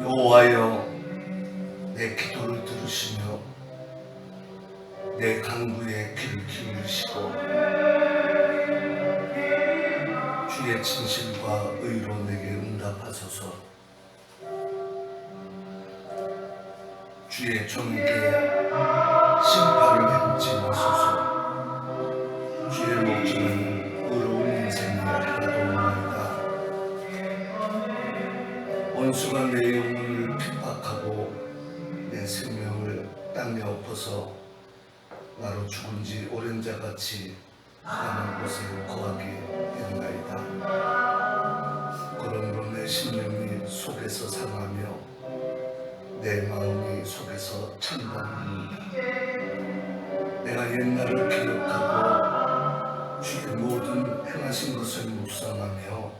여호와여, 내 기도를 들으시며 내 간구에 귀를 기울이시고 주의 진실과 의로 내게 응답하소서. 주의 종에게 심판을 행치 마소서. 주의 목전은 의로운 인생이 하나도 없나이다. 원수가 내 영혼을 핍박하고 내 생명을 땅에 엎어서 나로 죽은 지 오랜 자같이 가난한 곳에 거하게 했나이다. 그러므로 내 심령이 속에서 상하며 내 마음이 속에서 찬란합니다. 내가 옛날을 기억하고 주의 모든 행하신 것을 묵상하며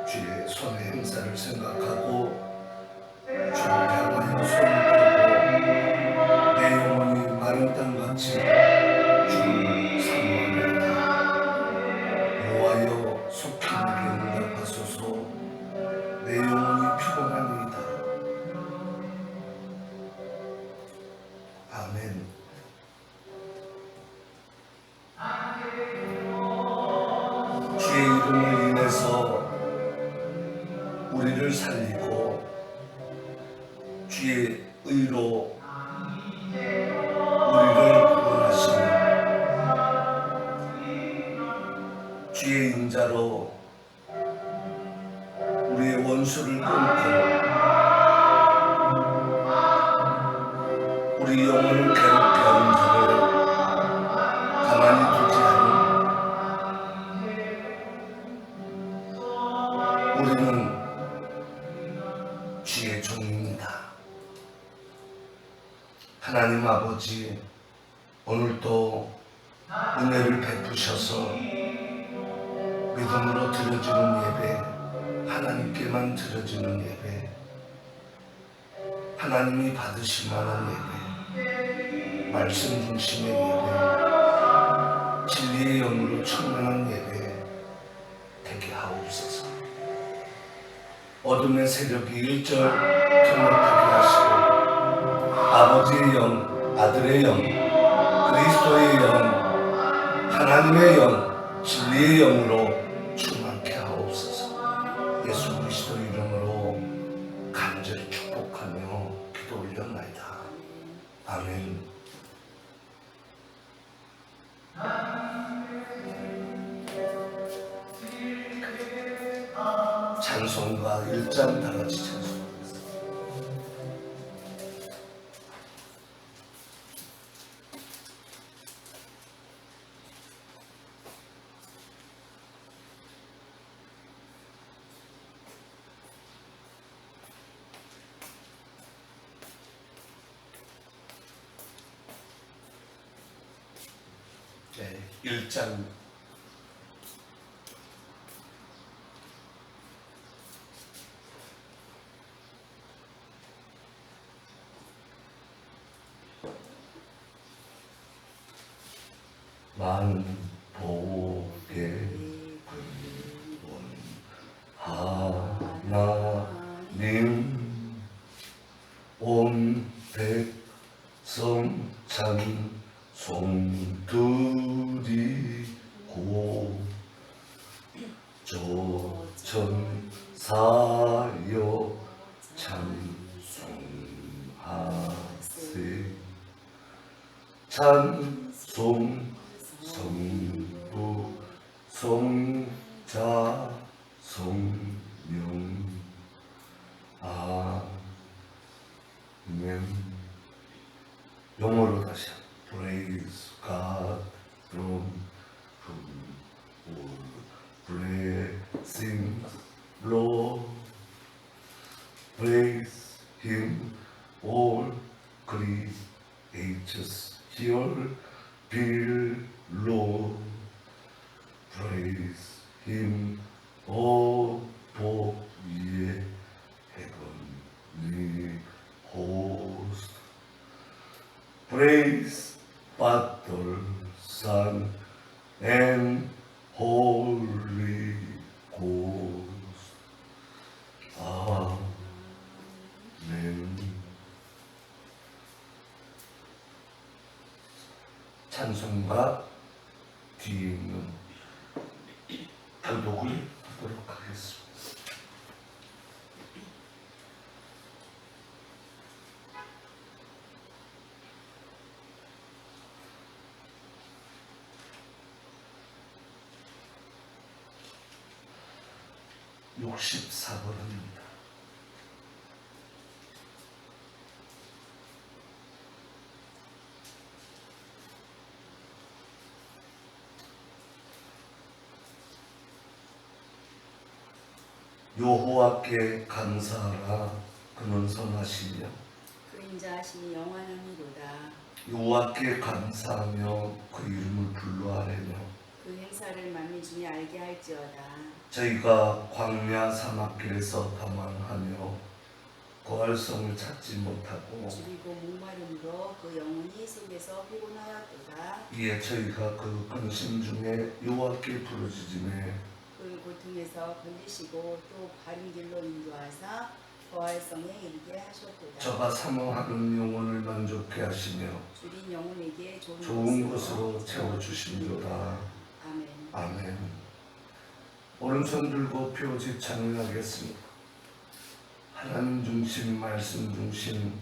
주의 손의 행사를 생각하고 주를 향하여 손을 펴고 내 영혼이 마른 땅같이 주를 사모하나이다. 여호와여, 속히 내게 응답하소서. 내 영혼이 피곤하니이다. 아멘. 주의 이름을 인해서 우리를 살리고 주의 의로 우리를 구원하시며 주의 인자로 우리의 원수를 끊고 우리 영혼을 괴롭게 하는 자를 가만히 두지 않는 우리는 주의 종입니다. 하나님 아버지, 오늘도 은혜를 베푸셔서 믿음으로 드려지는 예배, 하나님께만 드려지는 예배, 하나님이 받으실 만한 예배, 말씀 중심의 예배, 진리의 영으로 충만한 예배 되게 하옵소서. 어둠의 세력이 일절 통역하게 하시고 아버지의 영, 아들의 영, 그리스도의 영, 하나님의 영, 진리의 영으로 충만케 하옵소서. 예수 그리스도 이름으로 간절히 축복하며 기도 올렸나이다. 아멘. 찬송가 1장 다 같이 찬송하겠습니다. 네, 1장 만복의 근원 하나님, 온 백성 찬송 드리고 조천사여 찬송하세. 찬송 성부 성자 성령 아멘. 영어로 다시 Praise God from whom all blessings flow. Praise Him, all creatures here below. Praise Him, all ye heavenly host. Praise Father, Son, and Holy Ghost. 찬송가 뒤에 있는 교독을 하도록 하겠습니다. (64번입니다) 여호와께 감사하라. 그는 선하시며 그 인자하심이 영원하니로다. 여호와께 감사하며 그 이름을 불러하려며 그 행사를 만민 중에 알게 할지어다. 저희가 광야 사막길에서 방황하며 거할성을 찾지 못하고 줄이고 목마름으로 그 영혼이 속에서 피곤하였도다. 이에 저희가 그 근심 중에 여호와께 부르짖음에 그 고통에서 건지시고 또 바른 길로 인도하사 거할성에 이르게 하셨도다. 저가 사모하는 영혼을 만족케 하시며 줄인 영혼에게 좋은 것으로 채워주심이로다. 아멘. 아멘. 오른손 들고 표지 찬양하겠습니다. 하나님 중심, 말씀 중심,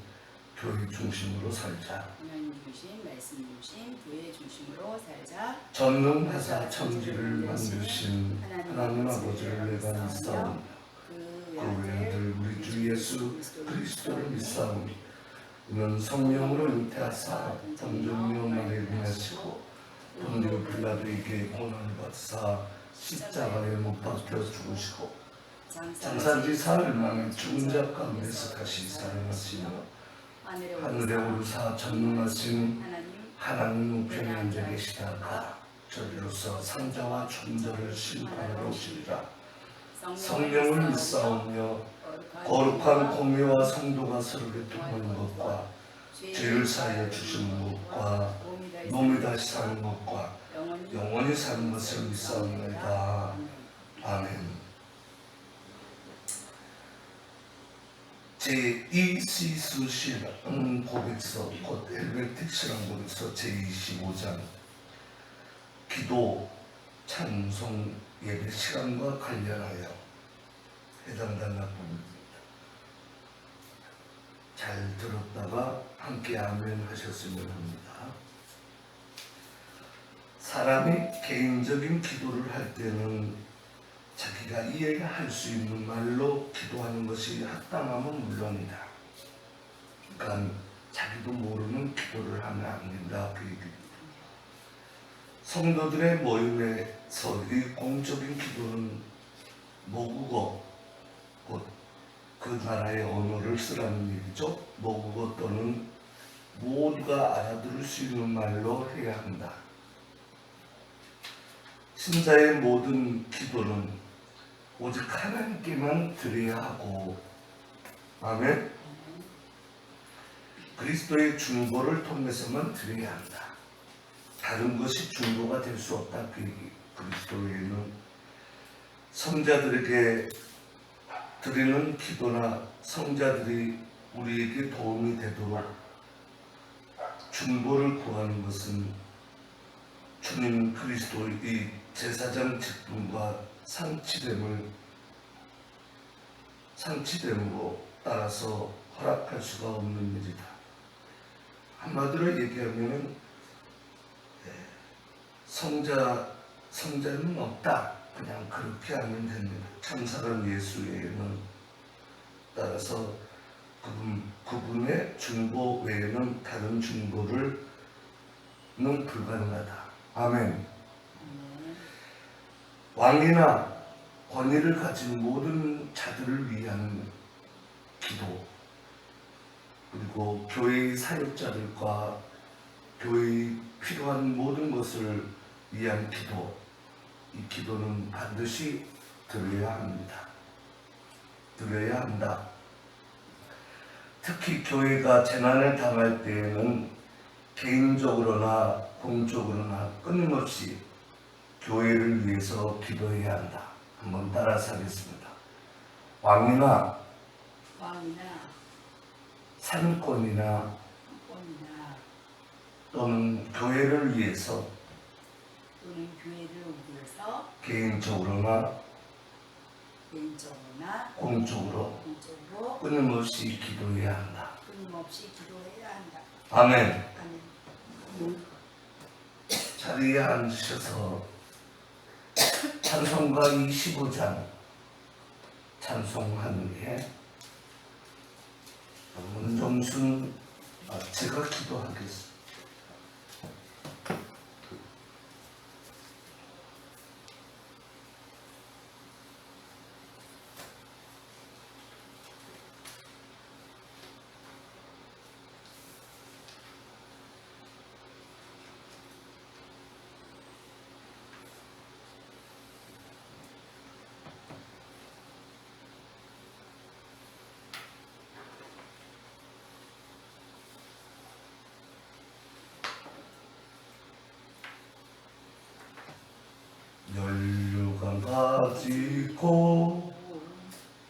교회 중심으로 살자. 하나님 중심, 말씀 중심, 교회 중심으로 살자. 전능하사 천지를 만드신 하나님 아버지를 내가 믿사오며 그 외아들 우리 주 예수 그리스도를 믿사오며 이는 성령으로 잉태하사 본종료 나를 위하시고 본디오 빌라도에게 고난을 받사 십자가에 못 박혀 죽으시고 장사지 사흘 만에 죽은 자 가운데서 다시 살아나시며 하늘에 오르사 전능하신 하나님 우편에 앉아 계시다가 저리로서 상자와 존재를 심판하러 오시리라. 성령을 믿사오며 거룩한 공회와 성도가 서로 교통하는 것과 죄를 사하여 주시는 것과 몸이 다시 사는 것과 영원히 사는 것을 믿사옵나이다. 아멘. 제2시수시라는 고백서, 곧 헬베틱시라는 고백서 제25장 기도, 찬송, 예배 시간과 관련하여 해당되는 부분입니다. 잘 들었다가 함께 아멘 하셨으면 합니다. 사람이 개인적인 기도를 할 때는 자기가 이해할 수 있는 말로 기도하는 것이 합당하면 물론이다. 그러니까 자기도 모르는 기도를 하면 안 된다, 그 얘기입니다. 성도들의 모임에서 이 공적인 기도는 모국어, 곧 그 나라의 언어를 쓰라는 얘기죠. 모국어 또는 모두가 알아들을 수 있는 말로 해야 한다. 신자의 모든 기도는 오직 하나님께만 드려야 하고, 아멘. 그리스도의 중보를 통해서만 드려야 한다. 다른 것이 중보가 될 수 없다. 그 얘기. 그리스도 외에는 성자들에게 드리는 기도나 성자들이 우리에게 도움이 되도록 중보를 구하는 것은 주님 그리스도의 제사장 직분과 상치됨으로 따라서 허락할 수가 없는 일이다. 한마디로 얘기하면 성자는 없다. 그냥 그렇게 하면 됩니다. 참사랑 예수 외에는. 따라서 그분의 중보 외에는 다른 중보는 불가능하다. 아멘. 왕이나 권위를 가진 모든 자들을 위한 기도, 그리고 교회의 사역자들과 교회의 필요한 모든 것을 위한 기도, 이 기도는 반드시 드려야 합니다. 드려야 한다. 특히 교회가 재난을 당할 때에는 개인적으로나 공적으로나 끊임없이 교회를 위해서 기도해야 한다. 한번 따라서 하겠습니다. 왕이나 산권이나 또는 교회를 위해서 또는 교회를 위해서 개인적으로나 공적으로 끊임없이 기도해야 한다. 끊임없이 기도해야 한다. 아멘. 아멘. 자리에 앉으셔서 찬송가 25장 찬송하는 게 문종순 제가 기도하겠습니다. 연료가 가지고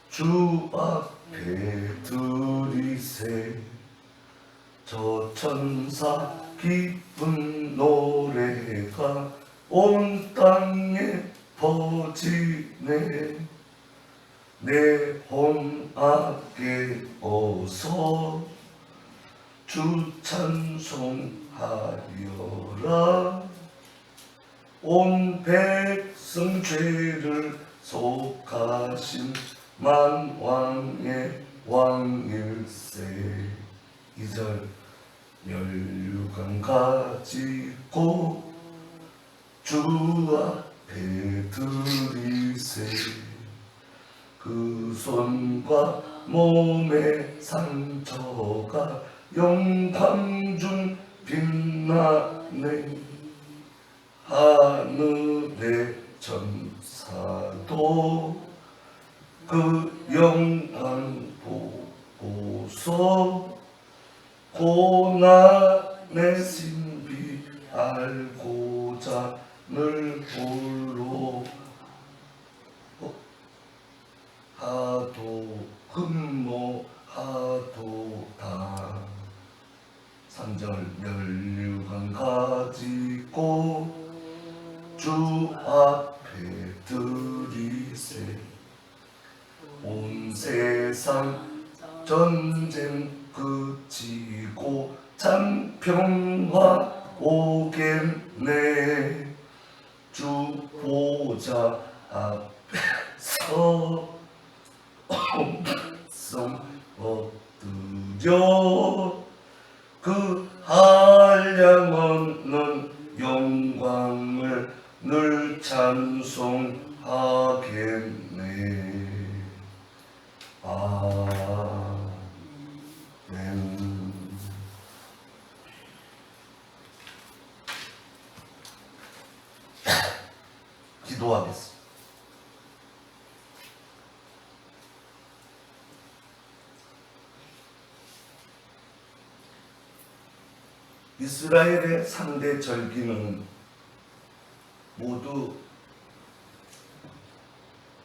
주 앞에 들이세 저 천사 기쁜 노래가 온 땅에 퍼지네 내 혼합게 어서 주 찬송하여라 온 백성 죄를 속하신 만왕의 왕일세 2절 면류관 가지고 주 앞에 들이세 그 손과 몸의 상처가 영광 중 빛나네 하늘의 천사도 그 영광 보고서 고난의 신비 알고자 늘 홀로 하도 근모하도다 3절 면류관 가지고 주 앞에 들이세 온 세상 전쟁 그치고 참 평화 오겠네 주 보좌 앞에서 om성 엎드려 그 한량 없는 영광을 늘 찬송하겠네. 아멘. 기도하겠습니다. 이스라엘의 3대 절기는 모두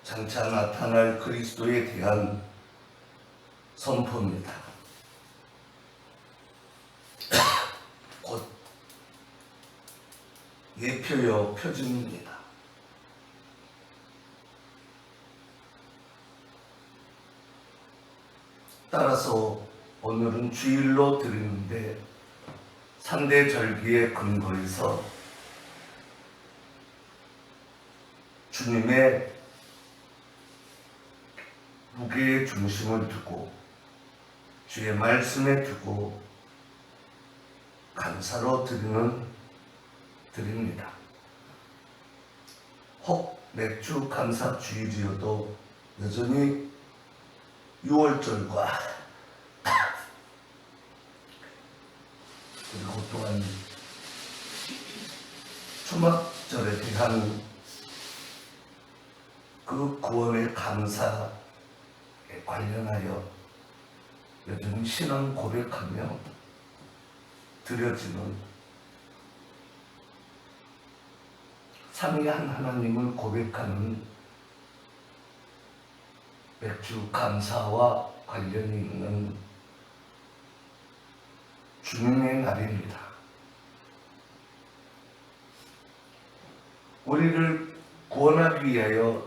장차 나타날 그리스도에 대한 선포입니다. 곧 예표요 표징입니다. 따라서 오늘은 주일로 드리는데 3대 절기의 근거에서 주님의 무게의 중심을 두고 주의 말씀에 두고 감사로 드립니다. 혹 맥주 감사 주일이어도 여전히 6월절과 그리고 또한 초막절에 대한 그 구원의 감사에 관련하여 여전히 신앙 고백하며 드려지는 삼위한 하나님을 고백하는 맥주 감사와 관련이 있는 주님의 날입니다. 우리를 구원하기 위하여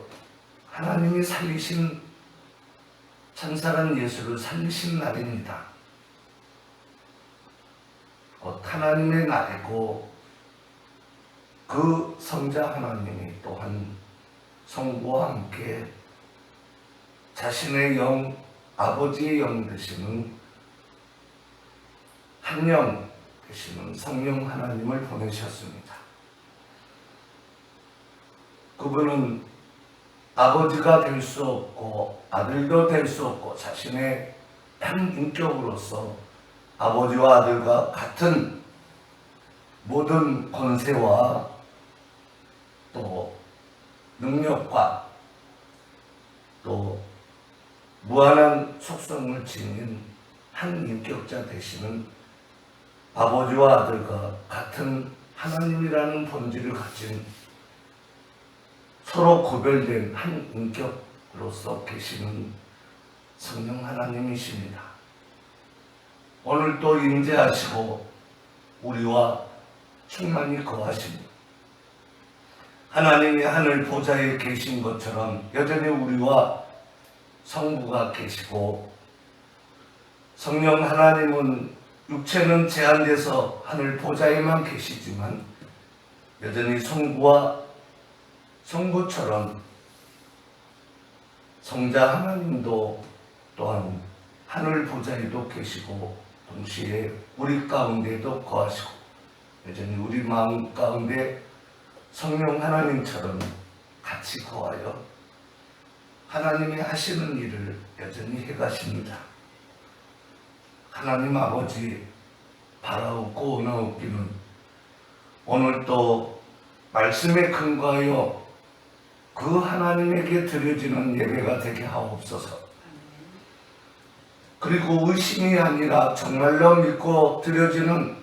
하나님이 살리신 천사란 예수를 살리신 날입니다. 곧 하나님의 날이고 그 성자 하나님이 또한 성부와 함께 자신의 영, 아버지의 영 되시는 한 영 되시는 성령 하나님을 보내셨습니다. 그분은 아버지가 될 수 없고 아들도 될 수 없고 자신의 한 인격으로서 아버지와 아들과 같은 모든 권세와 또 능력과 또 무한한 속성을 지닌 한 인격자 되시는 아버지와 아들과 같은 하나님이라는 본질을 가진 서로 구별된 한 인격으로서 계시는 성령 하나님이십니다. 오늘 또 임재하시고 우리와 충만히 거하십니다. 하나님이 하늘 보좌에 계신 것처럼 여전히 우리와 성부가 계시고, 성령 하나님은 육체는 제한돼서 하늘 보좌에만 계시지만 여전히 성부와 성부처럼 성자 하나님도 또한 하늘 보좌에도 계시고 동시에 우리 가운데도 거하시고 여전히 우리 마음 가운데 성령 하나님처럼 같이 거하여 하나님이 하시는 일을 여전히 해가십니다. 하나님 아버지 바라옵고 원하옵기는 오늘 또 말씀에 근거하여 그 하나님에게 드려지는 예배가 되게 하옵소서. 그리고 의심이 아니라 정말로 믿고 드려지는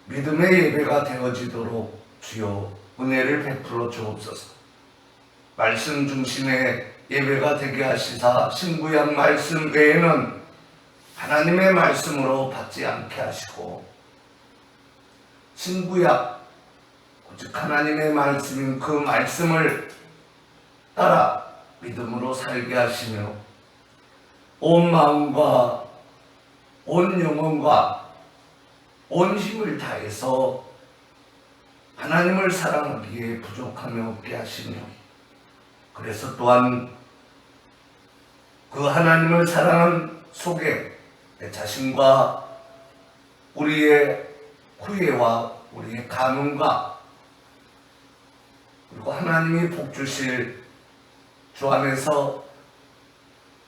믿음의 예배가 되어지도록 주여 은혜를 베풀어 주옵소서. 말씀 중심의 예배가 되게 하시사 신구약 말씀 외에는 하나님의 말씀으로 받지 않게 하시고, 신구약 즉 하나님의 말씀인 그 말씀을 따라 믿음으로 살게 하시며 온 마음과 온 영혼과 온 힘을 다해서 하나님을 사랑하기에 부족함이 없게 하시며, 그래서 또한 그 하나님을 사랑한 속에 내 자신과 우리의 후회와 우리의 가문과 그리고 하나님이 복 주실 주 안에서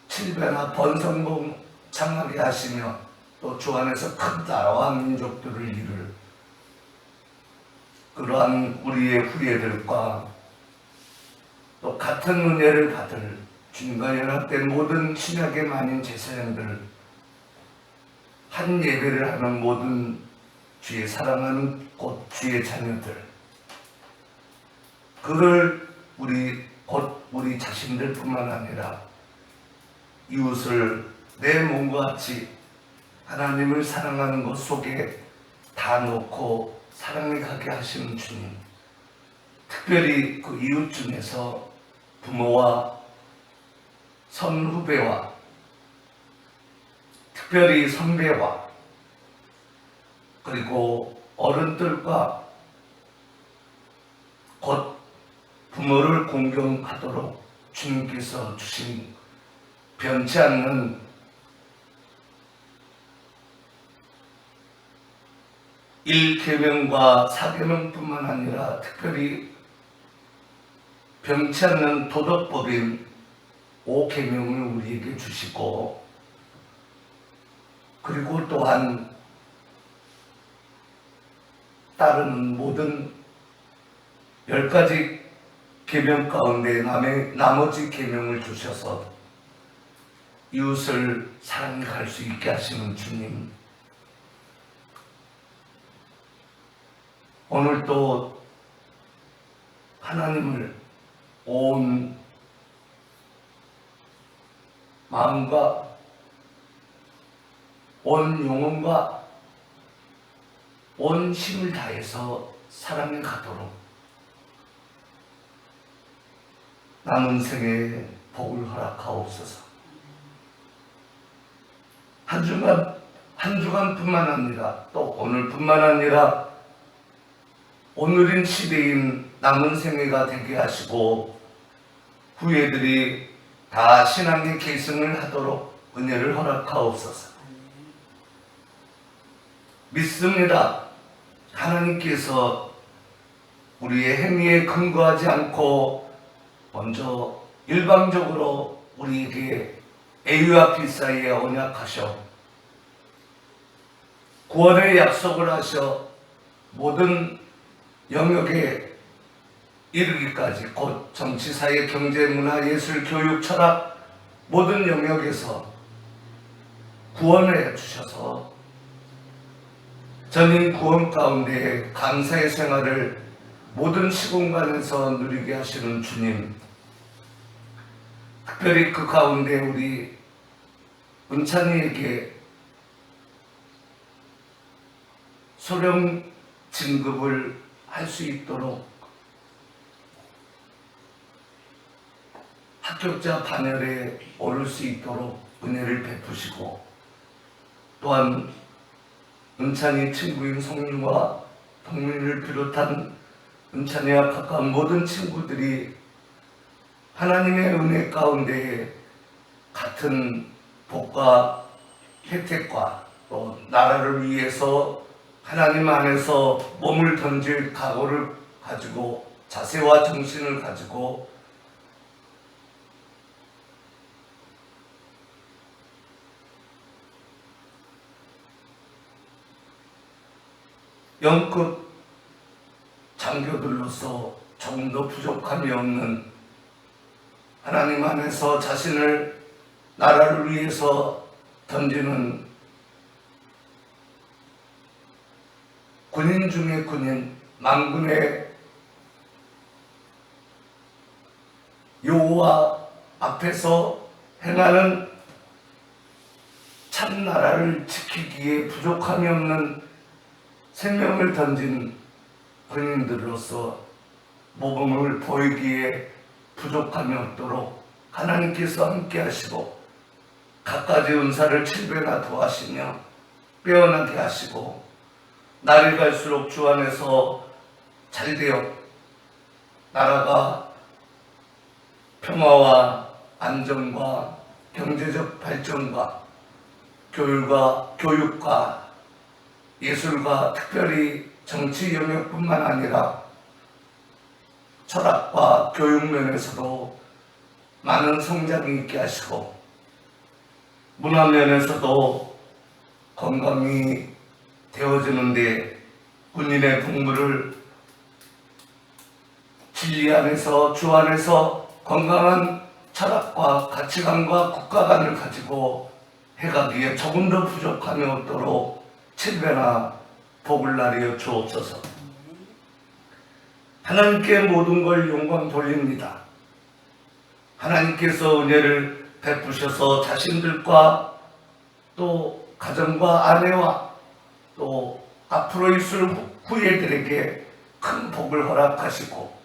칠배나 번성봉 창하게 하시며 또 주 안에서 큰 나라와 민족들을 이룰 그러한 우리의 후예들과 또 같은 은혜를 받을 주님과 연합된 모든 신약의 만인 제사장들, 한 예배를 하는 모든 주의 사랑하는 곧 주의 자녀들, 그를 곧 우리 자신들뿐만 아니라 이웃을 내 몸과 같이 하나님을 사랑하는 것 속에 다 놓고 사랑에 가게 하시는 주님, 특별히 그 이웃 중에서 부모와 선후배와 특별히 선배와 그리고 어른들과 곧 부모를 공경하도록 주님께서 주신 변치 않는 일계명과 사계명뿐만 아니라 특별히 변치 않는 도덕법인 5계명을 우리에게 주시고, 그리고 또한 따르는 모든 10가지 계명 가운데 나머지 계명을 주셔서 이웃을 사랑할 수 있게 하시는 주님, 오늘 또 하나님을 온 마음과 온 영혼과 온 힘을 다해서 사랑에 가도록 남은 생에 복을 허락하옵소서. 한 주간뿐만 아니라 또 오늘뿐만 아니라 오늘인 시대인 남은 생애가 되게 하시고 후예들이 다 신앙의 계승을 하도록 은혜를 허락하옵소서. 믿습니다. 하나님께서 우리의 행위에 근거하지 않고 먼저 일방적으로 우리에게 A와 B 사이에 언약하셔 구원의 약속을 하셔 모든 영역에 이르기까지 곧 정치, 사회, 경제, 문화, 예술, 교육, 철학 모든 영역에서 구원해 주셔서 전인 구원 가운데 감사의 생활을 모든 시공간에서 누리게 하시는 주님, 특별히 그 가운데 우리 은찬이에게 소령 진급을 할 수 있도록 합격자 반열에 오를 수 있도록 은혜를 베푸시고 또한 은찬이 친구인 성윤과 동민을 비롯한 은찬이와 가까운 모든 친구들이 하나님의 은혜 가운데 같은 복과 혜택과 또 나라를 위해서 하나님 안에서 몸을 던질 각오를 가지고 자세와 정신을 가지고 영급 장교들로서 조금도 부족함이 없는 하나님 안에서 자신을 나라를 위해서 던지는 군인 중의 군인, 만군의 여호와 앞에서 행하는 참 나라를 지키기에 부족함이 없는 생명을 던진 군인들로서 모범을 보이기에 부족함이 없도록 하나님께서 함께 하시고 갖가지 은사를 7배나 더하시며 빼어나게 하시고 날이 갈수록 주 안에서 잘되어 나라가 평화와 안정과 경제적 발전과 교육과 예술과 특별히 정치 영역뿐만 아니라 철학과 교육 면에서도 많은 성장이 있게 하시고 문화 면에서도 건강이 되어지는데 군인의 복무를 진리 안에서 주 안에서 건강한 철학과 가치관과 국가관을 가지고 해가기에 조금 더 부족함이 없도록 7배나 복을 나리어 주옵소서. 하나님께 모든 걸 영광 돌립니다. 하나님께서 은혜를 베푸셔서 자신들과 또 가정과 아내와 또 앞으로 있을 후예들에게 큰 복을 허락하시고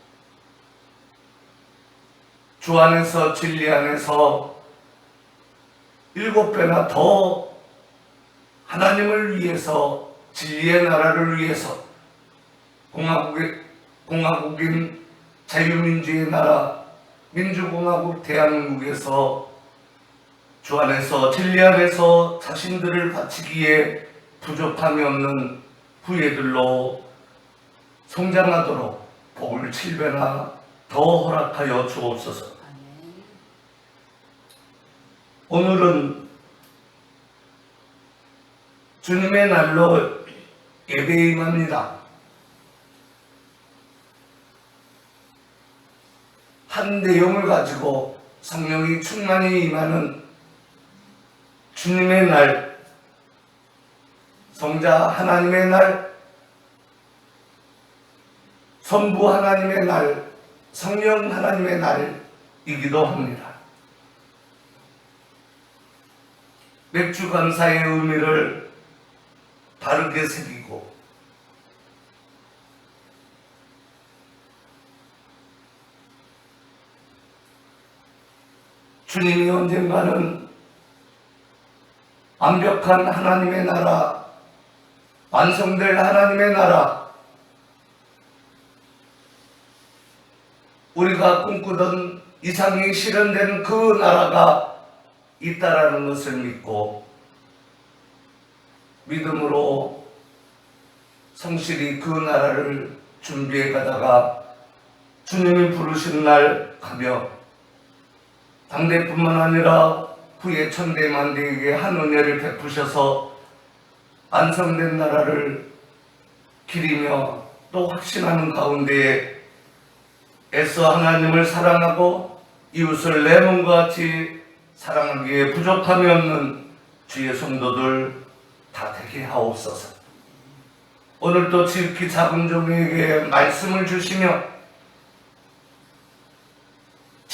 주 안에서 진리 안에서 7배나 더 하나님을 위해서 진리의 나라를 위해서 공화국인 자유민주의 나라 민주공화국 대한민국에서 주 안에서 진리 안에서 자신들을 바치기에 부족함이 없는 후예들로 성장하도록 복을 7배나 더 허락하여 주옵소서. 오늘은 주님의 날로 예배에 임합니다. 한 내용을 가지고 성령이 충만히 임하는 주님의 날, 성자 하나님의 날, 선부 하나님의 날, 성령 하나님의 날이기도 합니다. 맥주 감사의 의미를 바르게 새기고 주님이 언젠가는 완벽한 하나님의 나라, 완성될 하나님의 나라, 우리가 꿈꾸던 이상이 실현되는 그 나라가 있다라는 것을 믿고 믿음으로 성실히 그 나라를 준비해 가다가 주님이 부르신 날 가며 당대뿐만 아니라 후에 천대만대에게 한 은혜를 베푸셔서 완성된 나라를 기리며 또 확신하는 가운데에 애써 하나님을 사랑하고 이웃을 내 몸과 같이 사랑하기에 부족함이 없는 주의 성도들 다 되게 하옵소서. 오늘도 지극히 작은 종에게 말씀을 주시며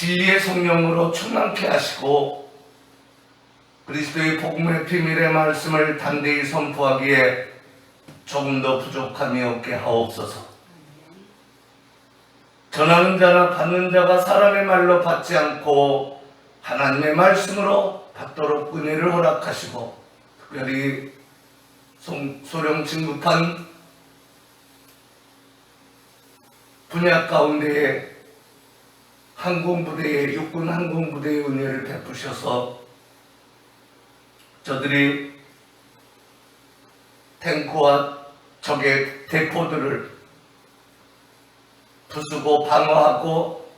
진리의 성령으로 충만케 하시고 그리스도의 복음의 비밀의 말씀을 담대히 선포하기에 조금 더 부족함이 없게 하옵소서. 전하는 자나 받는 자가 사람의 말로 받지 않고 하나님의 말씀으로 받도록 은혜를 허락하시고 특별히 소령 진급한 분야 가운데에 항공부대의 육군 항공부대의 은혜를 베푸셔서 저들이 탱크와 적의 대포들을 부수고 방어하고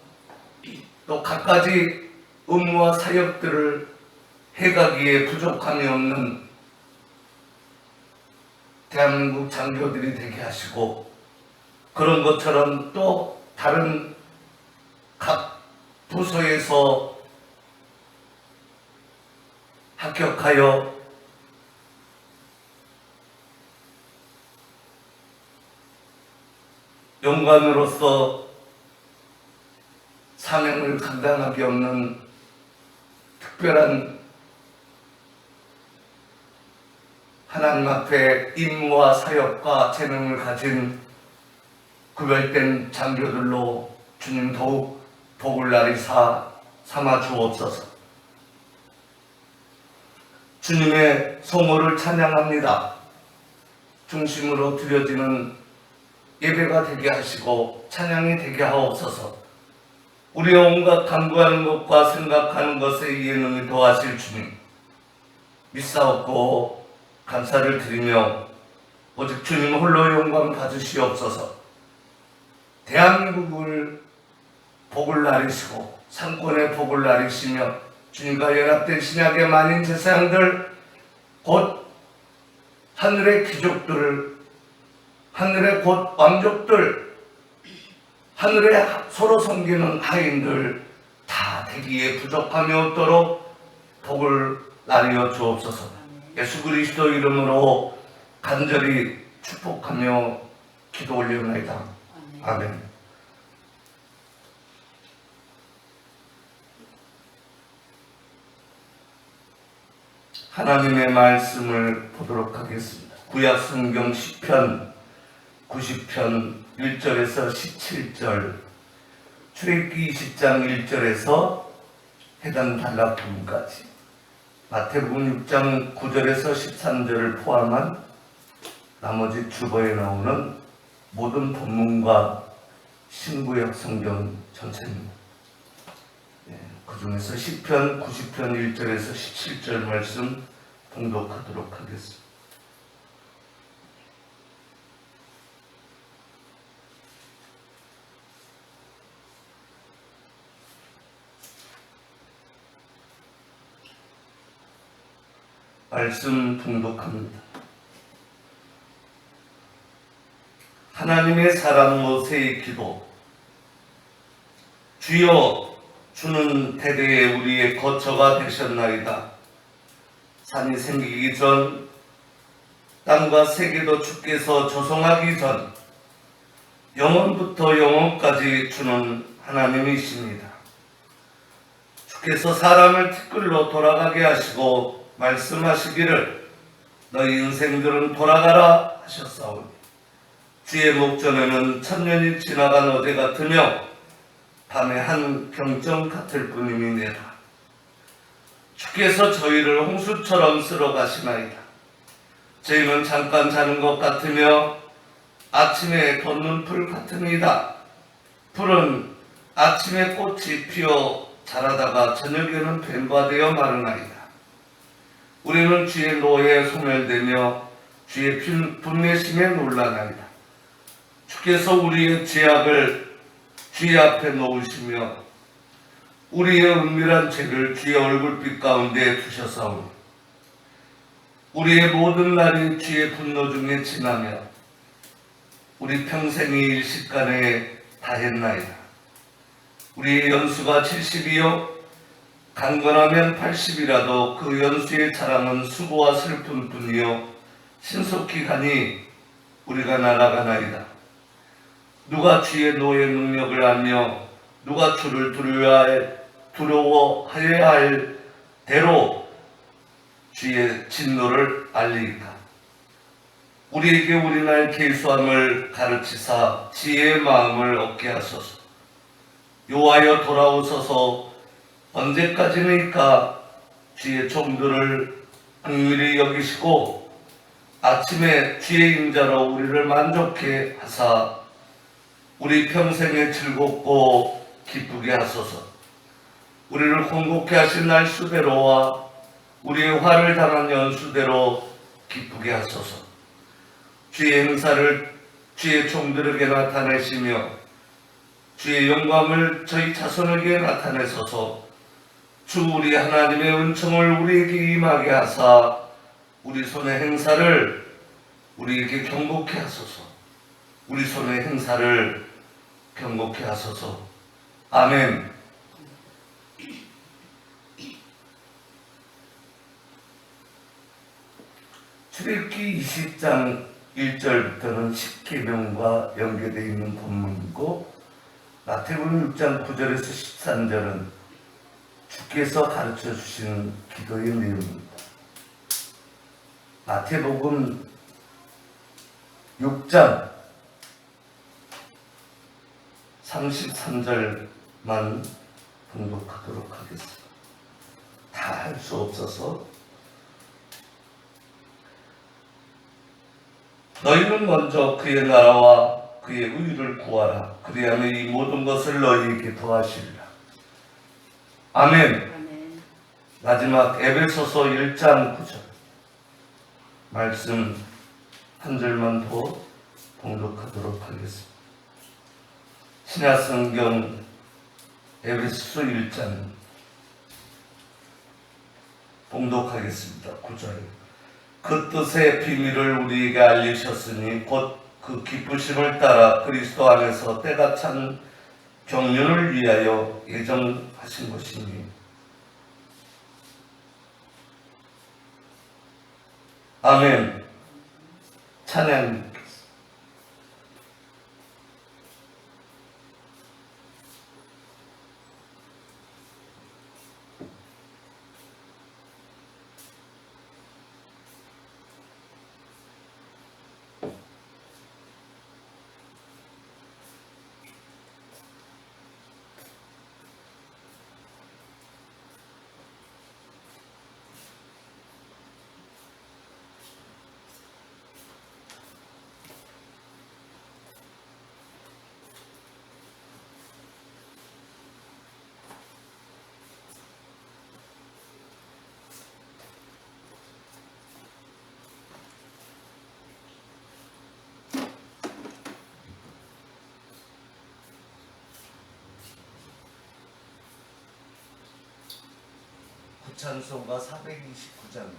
또 갖가지 의무와 사역들을 해가기에 부족함이 없는 대한민국 장교들이 되게 하시고 그런 것처럼 또 다른 각 부서에서 합격하여 연관으로서 사명을 감당하기 없는 특별한 하나님 앞에 임무와 사역과 재능을 가진 구별된 장교들로 주님 더욱 복을 날이 삼아 주옵소서. 주님의 성호를 찬양합니다. 중심으로 드려지는 예배가 되게 하시고 찬양이 되게 하옵소서. 우리의 온갖 간구하는 것과 생각하는 것에 이해는 더하실 주님 믿사옵고 감사를 드리며 오직 주님 홀로 영광 받으시옵소서. 대한민국을 복을 나리시고 상권의 복을 나리시며 주님과 연합된 신약의 만인 제사장들 곧 하늘의 귀족들 하늘의 곧 왕족들 하늘에 서로 섬기는 하인들 다 되기에 부족함이 없도록 복을 나누어 주옵소서. 예수 그리스도 이름으로 간절히 축복하며 기도 올리옵나이다. 아멘. 하나님의 말씀을 보도록 하겠습니다. 구약 성경 시편 90편 1절에서 17절, 출애굽기 20장 1절에서 해당 단락 부분까지, 마태복음 6장 9절에서 13절을 포함한 나머지 주보에 나오는 모든 본문과 신구약 성경 전체입니다. 그 중에서 시편 90편 1절에서 17절 말씀 봉독하도록 하겠습니다. 말씀 봉독합니다. 하나님의 사람 모세의 기도. 주여, 주는 대대에 우리의 거처가 되셨나이다. 산이 생기기 전, 땅과 세계도 주께서 조성하기 전, 영원부터 영원까지 주는 하나님이십니다. 주께서 사람을 티끌로 돌아가게 하시고 말씀하시기를 너희 인생들은 돌아가라 하셨사오니 주의 목전에는 천년이 지나간 어제 같으며 밤의 한 경점 같을 뿐임이니라. 주께서 저희를 홍수처럼 쓸어 가시나이다. 저희는 잠깐 자는 것 같으며 아침에 돋는 풀 같으니이다. 풀은 아침에 꽃이 피어 자라다가 저녁에는 뱀바되어 마르나이다. 우리는 주의 노에 소멸되며 주의 분내심에 놀라나이다. 주께서 우리의 죄악을 주의 앞에 놓으시며 우리의 은밀한 죄를 주의 얼굴빛 가운데 두셨사오니 우리의 모든 날이 주의 분노 중에 지나며 우리 평생이 일식간에 다했나이다. 우리의 연수가 70이요 강건하면 80이라도 그 연수의 자랑은 수고와 슬픔뿐이요 신속히 가니 우리가 날아가나이다. 누가 주의 노의 능력을 알며 누가 주를 두려워하여야 할 대로 주의 진노를 알리이까. 우리에게 우리날 계수함을 가르치사 지혜의 마음을 얻게 하소서. 여호와여 돌아오소서. 언제까지니까 주의 종들을 긍휼히 여기시고 아침에 주의 인자로 우리를 만족해 하사 우리 평생에 즐겁고 기쁘게 하소서. 우리를 공곡해 하신 날 수대로와 우리의 화를 당한 연수대로 기쁘게 하소서. 주의 행사를 주의 종들에게 나타내시며 주의 영광을 저희 자손에게 나타내소서. 주 우리 하나님의 은총을 우리에게 임하게 하사 우리 손의 행사를 우리에게 경고케 하소서. 우리 손의 행사를 경고케 하소서. 아멘. 출애굽기 20장 1절부터는 십계명과 연계되어 있는 본문이고 마태복음 6장 9절에서 13절은 주께서 가르쳐 주신 기도의 내용입니다. 마태복음 6장 33절만 봉독하도록 하겠습니다. 다 할 수 없어서 너희는 먼저 그의 나라와 그의 의를 구하라. 그리하면 이 모든 것을 너희에게 더하시리라. 아멘. 아멘. 마지막 에베소서 1장 9절 말씀 한 절만 더 봉독하도록 하겠습니다. 신약성경 에베소서 1장 봉독하겠습니다. 9절 그 뜻의 비밀을 우리에게 알리셨으니 곧 그 기쁘심을 따라 그리스도 안에서 때가 찬 경륜을 위하여 예정하신 것이니 아멘. 찬양 찬송가 429장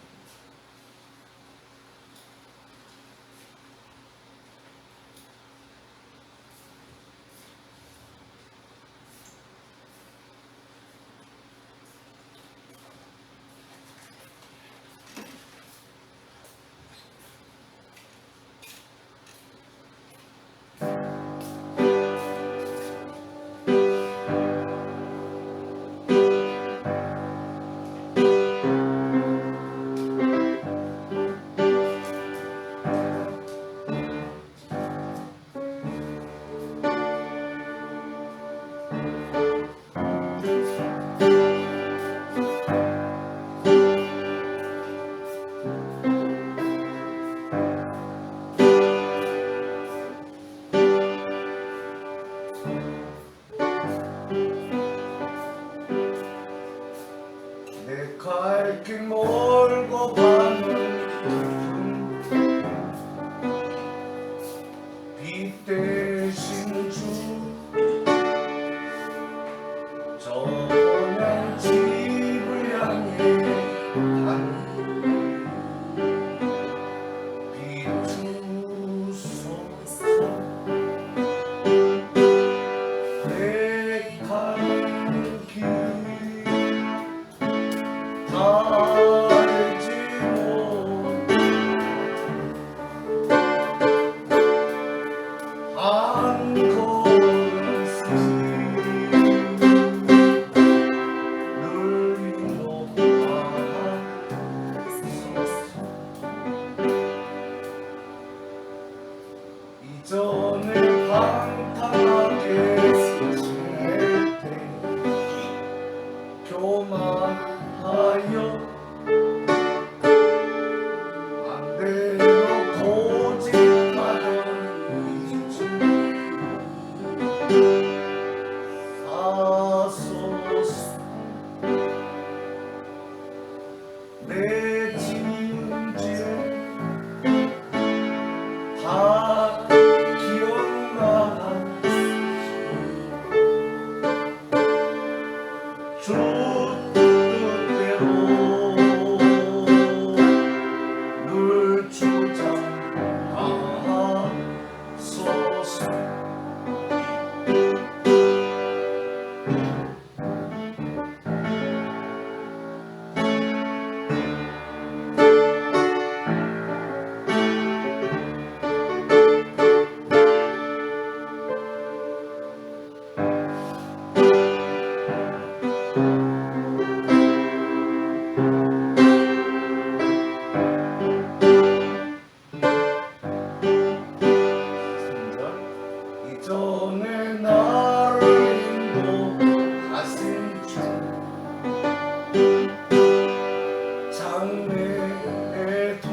장래에도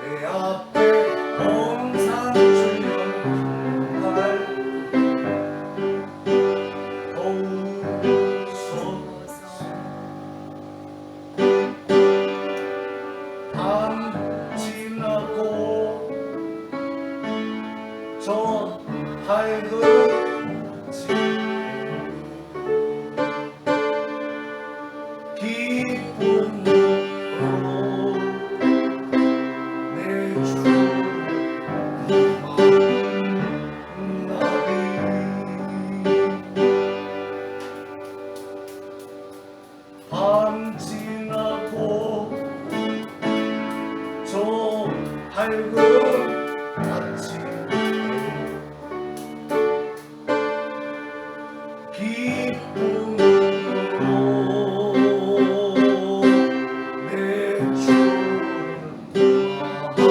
내 앞에 항상 주님을 도우소서. 밤 지나고 저 밝은 기쁨으로 내 주 만나리. 밤 지나고 저 밝은 아침에 기쁨으로 내 주를 만나리.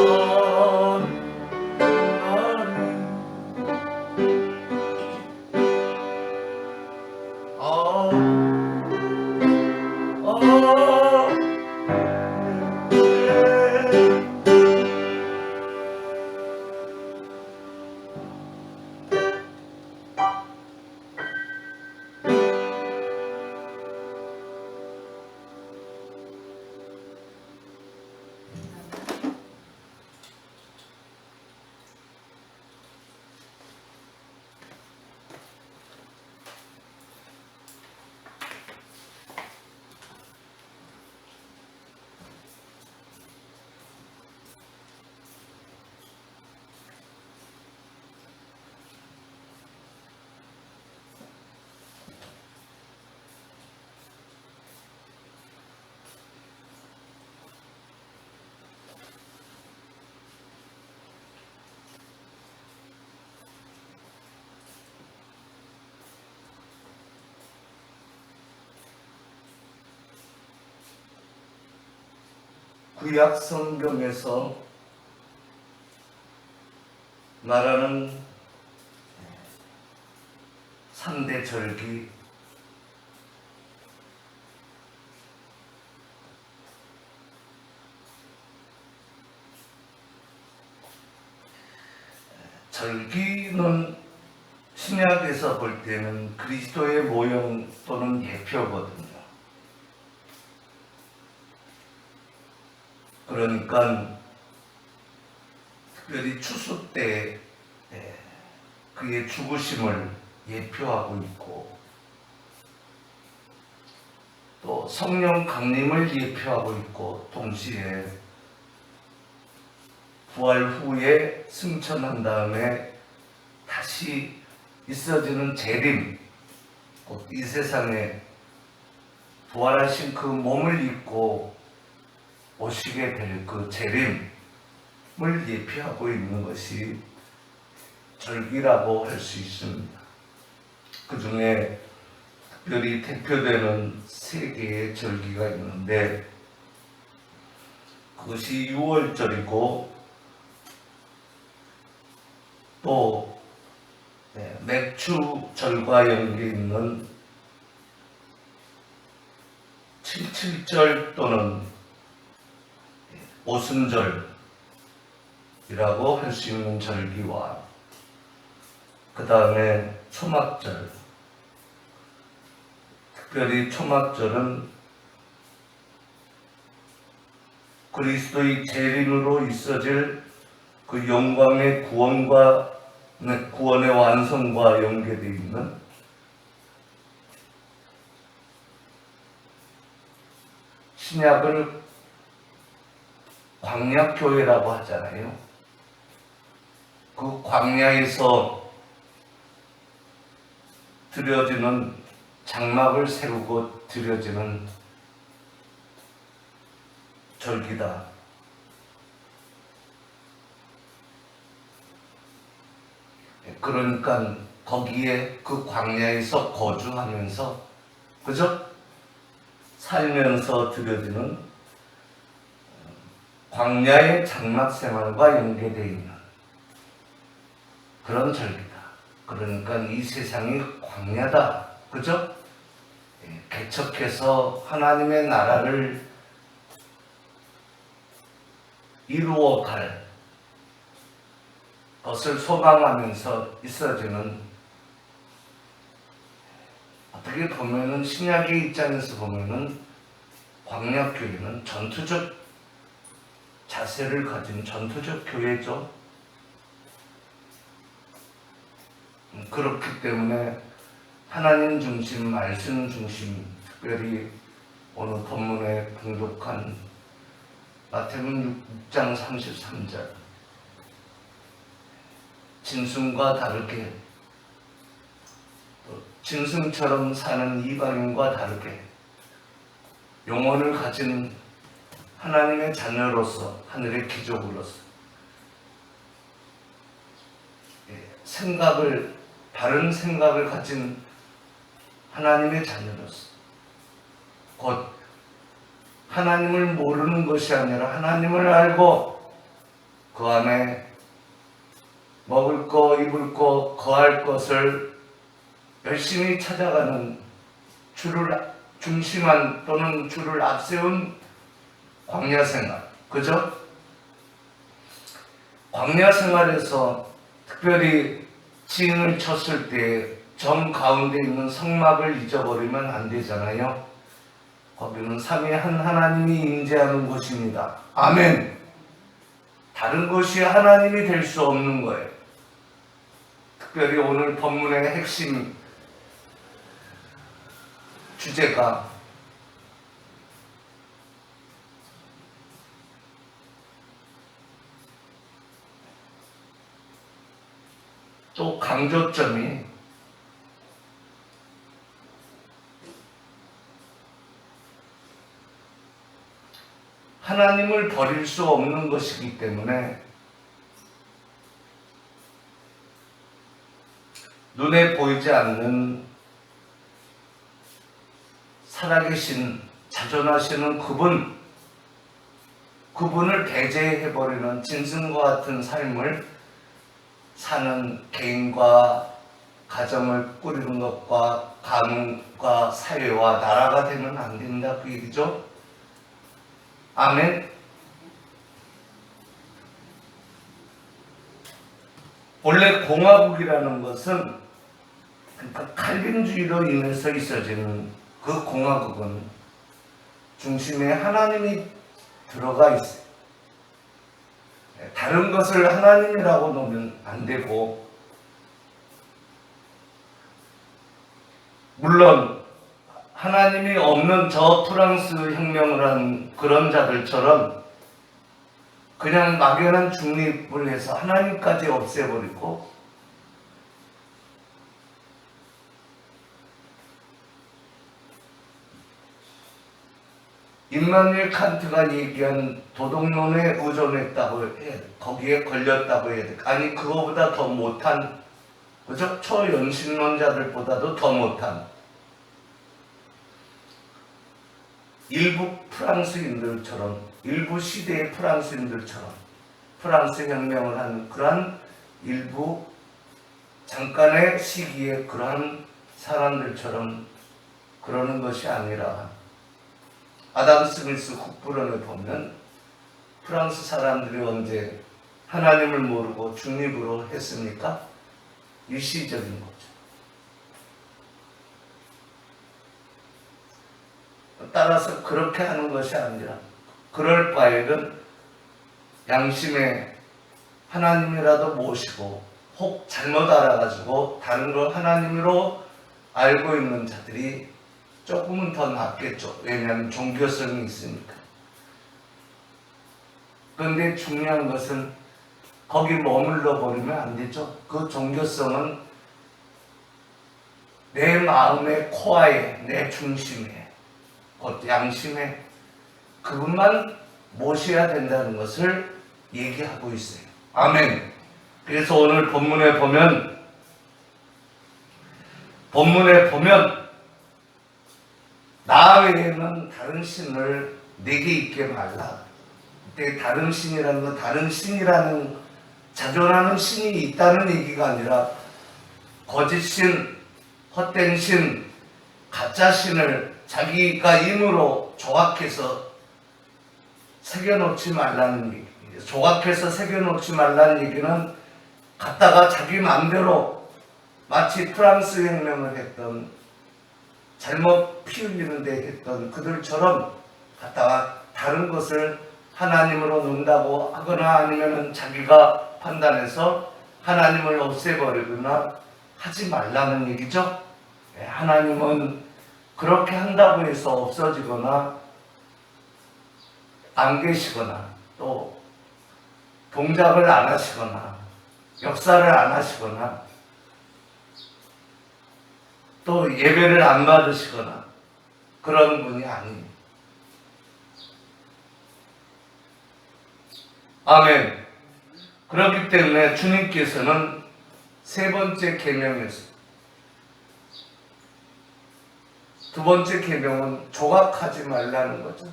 구약 성경에서 말하는 3대 절기, 절기는 신약에서 볼 때는 그리스도의 모형 또는 예표거든요. 그러니까 특별히 추수 때 그의 죽으심을 예표하고 있고, 또 성령 강림을 예표하고 있고, 동시에 부활 후에 승천한 다음에 다시 있어지는 재림, 곧 이 세상에 부활하신 그 몸을 입고 오시게 될 그 재림을 예표하고 있는 것이 절기라고 할 수 있습니다. 그 중에 특별히 대표되는 3개의 절기가 있는데, 그것이 유월절이고, 또 맥추절과 연계 있는 77절 또는 오순절이라고 할 수 있는 절기와, 그 다음에 초막절, 특별히 초막절은 그리스도의 재림으로 있어질 그 영광의 구원의 완성과 연계되어 있는 신약을 광야교회라고 하잖아요. 그 광야에서 드려지는, 장막을 세우고 드려지는 절기다. 그러니까 거기에 그 광야에서 거주하면서, 그죠? 살면서 드려지는 광야의 장막 생활과 연계되어 있는 그런 절기다. 그러니까 이 세상이 광야다. 그죠? 개척해서 하나님의 나라를 이루어갈 것을 소망하면서 있어지는, 어떻게 보면은 신약의 입장에서 보면은 광야교회는 전투적 자세를 가진 전투적 교회죠. 그렇기 때문에 하나님 중심, 말씀 중심, 특별히 오늘 본문에 봉독한 마태복음 6장 33절, 짐승과 다르게, 또 짐승처럼 사는 이방인과 다르게 영혼을 가진 하나님의 자녀로서, 하늘의 기족으로서 바른 생각을 가진 하나님의 자녀로서, 곧 하나님을 모르는 것이 아니라 하나님을 알고 그 안에 먹을 거, 입을 거, 거할 것을 열심히 찾아가는, 주를 중심한 또는 주를 앞세운 광야 생활, 그죠? 광야 생활에서 특별히 지인을 쳤을 때 정 가운데 있는 성막을 잊어버리면 안 되잖아요. 거기는 삼위한 하나님이 임재하는 곳입니다. 아멘. 다른 것이 하나님이 될 수 없는 거예요. 특별히 오늘 본문의 핵심 주제가 또 강조점이 하나님을 버릴 수 없는 것이기 때문에 눈에 보이지 않는 살아계신 자존하시는 그분을 배제해버리는 짐승과 같은 삶을 사는 개인과 가정을 꾸리는 것과 가문과 사회와 나라가 되면 안 된다, 그 얘기죠. 아멘. 원래 공화국이라는 것은, 그러니까 칼빈주의로 인해서 있어지는 그 공화국은 중심에 하나님이 들어가 있어요. 다른 것을 하나님이라고 놓으면 안 되고, 물론 하나님이 없는 저 프랑스 혁명을 한 그런 자들처럼 그냥 막연한 중립을 해서 하나님까지 없애버리고, 임마누엘 칸트가 얘기한 도덕론에 의존했다고 해야 돼. 거기에 걸렸다고 해야 돼. 아니, 그거보다 더 못한, 그죠? 초연신론자들보다도 더 못한 일부 프랑스인들처럼, 일부 시대의 프랑스인들처럼, 프랑스 혁명을 한 그러한 일부 잠깐의 시기에 그러한 사람들처럼 그러는 것이 아니라, 아담 스미스 국부론에 보면 프랑스 사람들이 언제 하나님을 모르고 중립으로 했습니까? 일시적인 거죠. 따라서 그렇게 하는 것이 아니라, 그럴 바에는 양심에 하나님이라도 모시고, 혹 잘못 알아가지고 다른 걸 하나님으로 알고 있는 자들이 조금은 더 낫겠죠. 왜냐하면 종교성이 있으니까. 그런데 중요한 것은 거기 머물러 버리면 안 되죠. 그 종교성은 내 마음의 코어에, 내 중심에, 곧 양심에 그분만 모셔야 된다는 것을 얘기하고 있어요. 아멘. 그래서 오늘 본문에 보면 나 외에는 다른 신을 내게 있게 말라. 그때 다른 신이라는 건, 다른 신이라는 자존하는 신이 있다는 얘기가 아니라 거짓 신, 헛된 신, 가짜신을 자기가 인으로 조각해서 새겨놓지 말라는 얘기. 조각해서 새겨놓지 말라는 얘기는 갖다가 자기 마음대로 마치 프랑스 혁명을 했던 잘못 피 흘리는 데 했던 그들처럼 갖다가 다른 것을 하나님으로 논다고 하거나 아니면 자기가 판단해서 하나님을 없애버리거나 하지 말라는 얘기죠. 하나님은 그렇게 한다고 해서 없어지거나 안 계시거나 또 동작을 안 하시거나 역사를 안 하시거나 또 예배를 안 받으시거나 그런 분이 아닙니다. 아멘. 그렇기 때문에 주님께서는 세 번째 계명에서 두 번째 계명은 조각하지 말라는 거죠.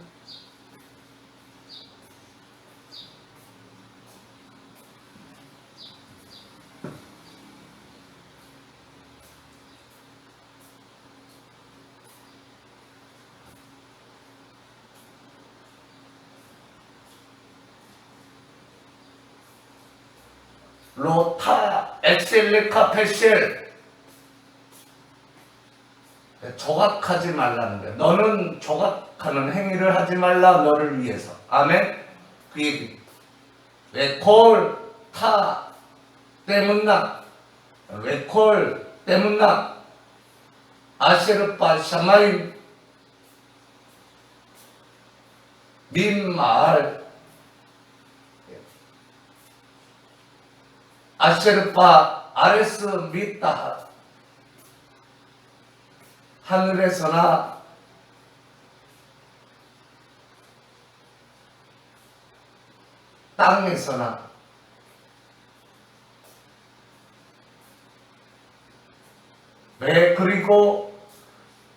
로타 엑셀레카 페셀 조각하지 말라는 거예요. 너는 조각하는 행위를 하지 말라 너를 위해서. 아멘. 그 얘기. 웨콜 타 때문나 웨콜 때문나 아세르파 샤마임 민마을 아세르파 아레스 미타 하늘에서나 땅에서나 왜 그리고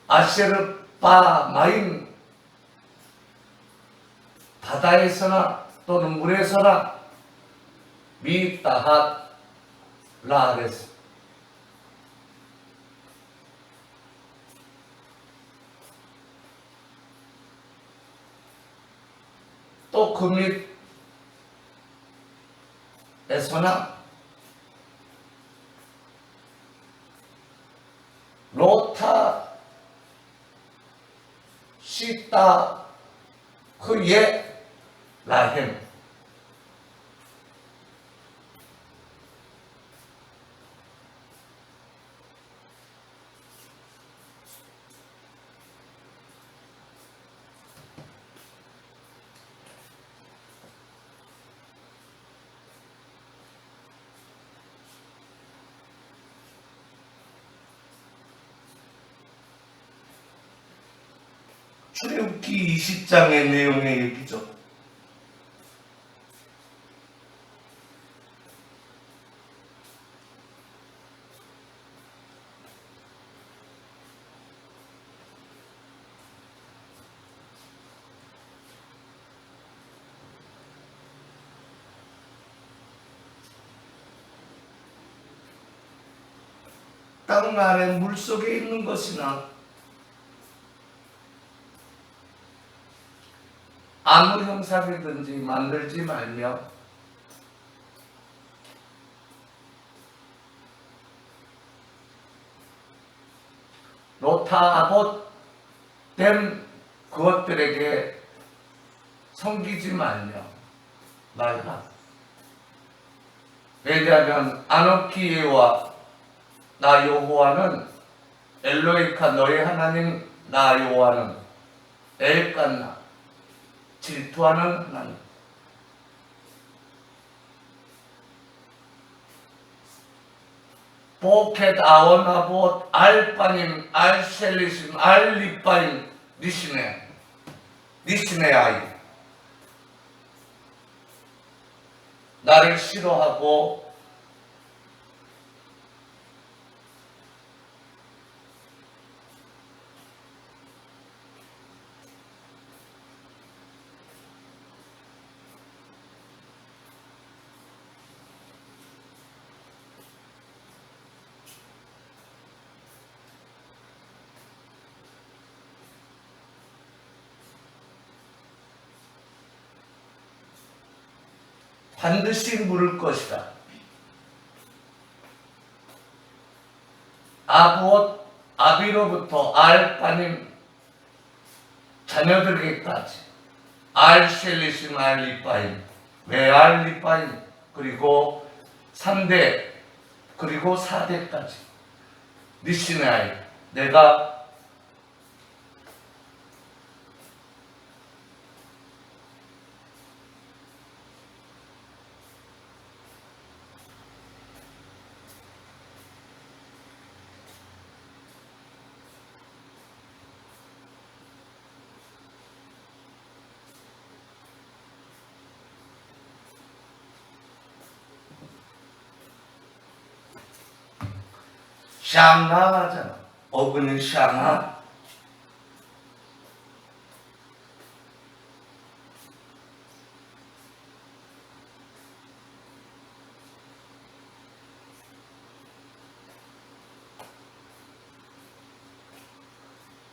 아세르파 마임 바다에서나 또는 물에서나 미타핫 라레스 또 그 밑에서나 로타 시타 그예 라헴 출애굽기 20장의 내용의 얘기죠. 땅 아래 물속에 있는 것이나 아무 형상이든지 만들지 말며 로타아봇 된 그것들에게 섬기지 말며 말라. 왜냐하면 아노키예와 나 여호와는 엘로이카 너의 하나님 나 여호와는 엘간나 질투하는 하나님. 보켓 아원아봇 알바님 알셀리심 알리바임 니시네 아이 나를 싫어하고 반드시 물을 것이다. 아비로부터 알바님 자녀들에게까지 알셀리심 알리파임 외알리파임 그리고 3대 그리고 4대까지 니시나이 내가 샹하잖아. 어근이 샹하.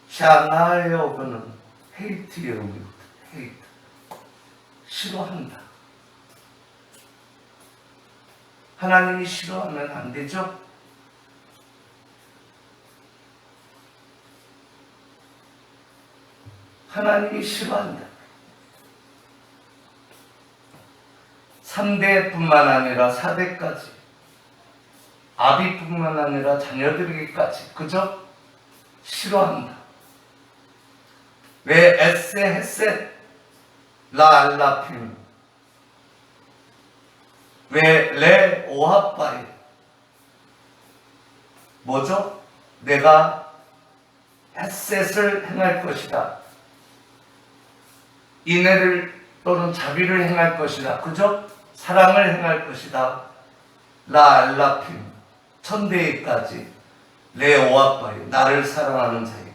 샹하의 어근은 헤이트의 의미입니다. 헤이트. 싫어한다. 하나님이 싫어하면 안 되죠? 하나님이 싫어한다. 3대뿐만 아니라 4대까지 아비뿐만 아니라 자녀들에게까지 그저 싫어한다. 왜 에세 헤세 라알라핌 왜 레 오하빠이 뭐죠? 내가 헤셋을 행할 것이다. 인애를 또는 자비를 행할 것이다. 그죠? 사랑을 행할 것이다. 라알라핌 천대에까지 레오아빠이 나를 사랑하는 자에게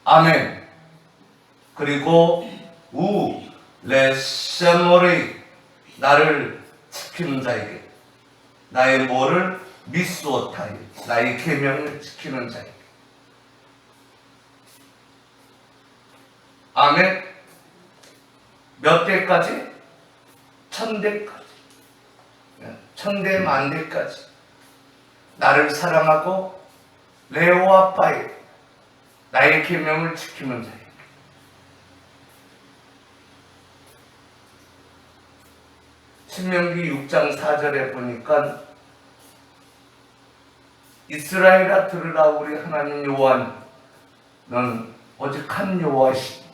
아멘. 그리고 우 레세모레이 나를 지키는 자에게 나의 뭐를 미스오타이 나의 계명을 지키는 자에게 아멘. 몇 대까지? 1000대까지. 1000대 만대까지. 나를 사랑하고 레오아빠이 나의 계명을 지키는 자에게. 신명기 6장 4절에 보니까 이스라엘아 들으라 우리 하나님 여호와는 너는 오직 한 여호와시니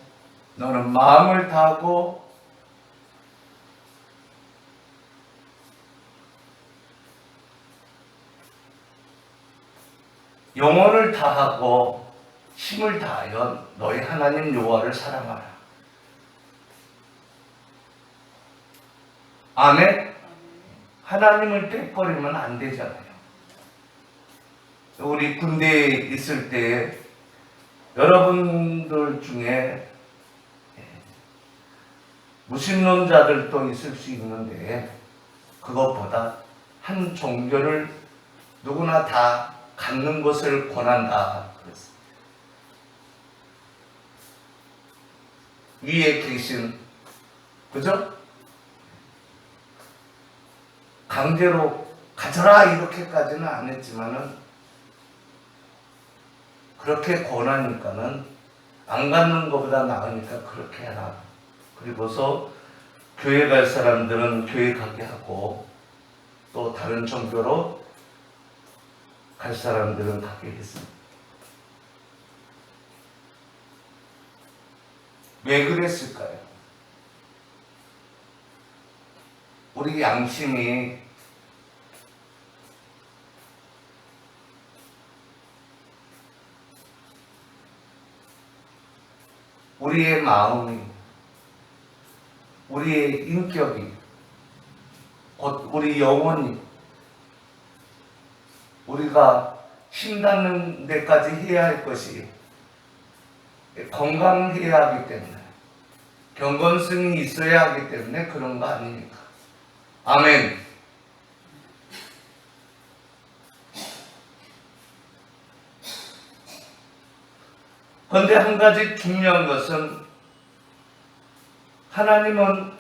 너는 마음을 다하고 영혼을 다하고 힘을 다하여 너희 하나님 여호와를 사랑하라. 아멘. 하나님을 떼버리면 안 되잖아요. 우리 군대에 있을 때 여러분들 중에 무신론자들도 있을 수 있는데 그것보다 한 종교를 누구나 다 갖는 것을 권한다 그랬습니다. 위에 계신 그죠? 강제로 가져라 이렇게까지는 안 했지만은 그렇게 권하니까는 안 갖는 것보다 나으니까 그렇게 해라. 그리고서 교회 갈 사람들은 교회 가게 하고 또 다른 종교로 갈 사람들은 가게 했습니다. 왜 그랬을까요? 우리 양심이 우리의 마음이 우리의 인격이 곧 우리 영혼이 우리가 힘닿는 데까지 해야 할 것이 건강해야 하기 때문에 경건성이 있어야 하기 때문에 그런 거 아닙니까? 아멘. 그런데 한 가지 중요한 것은 하나님은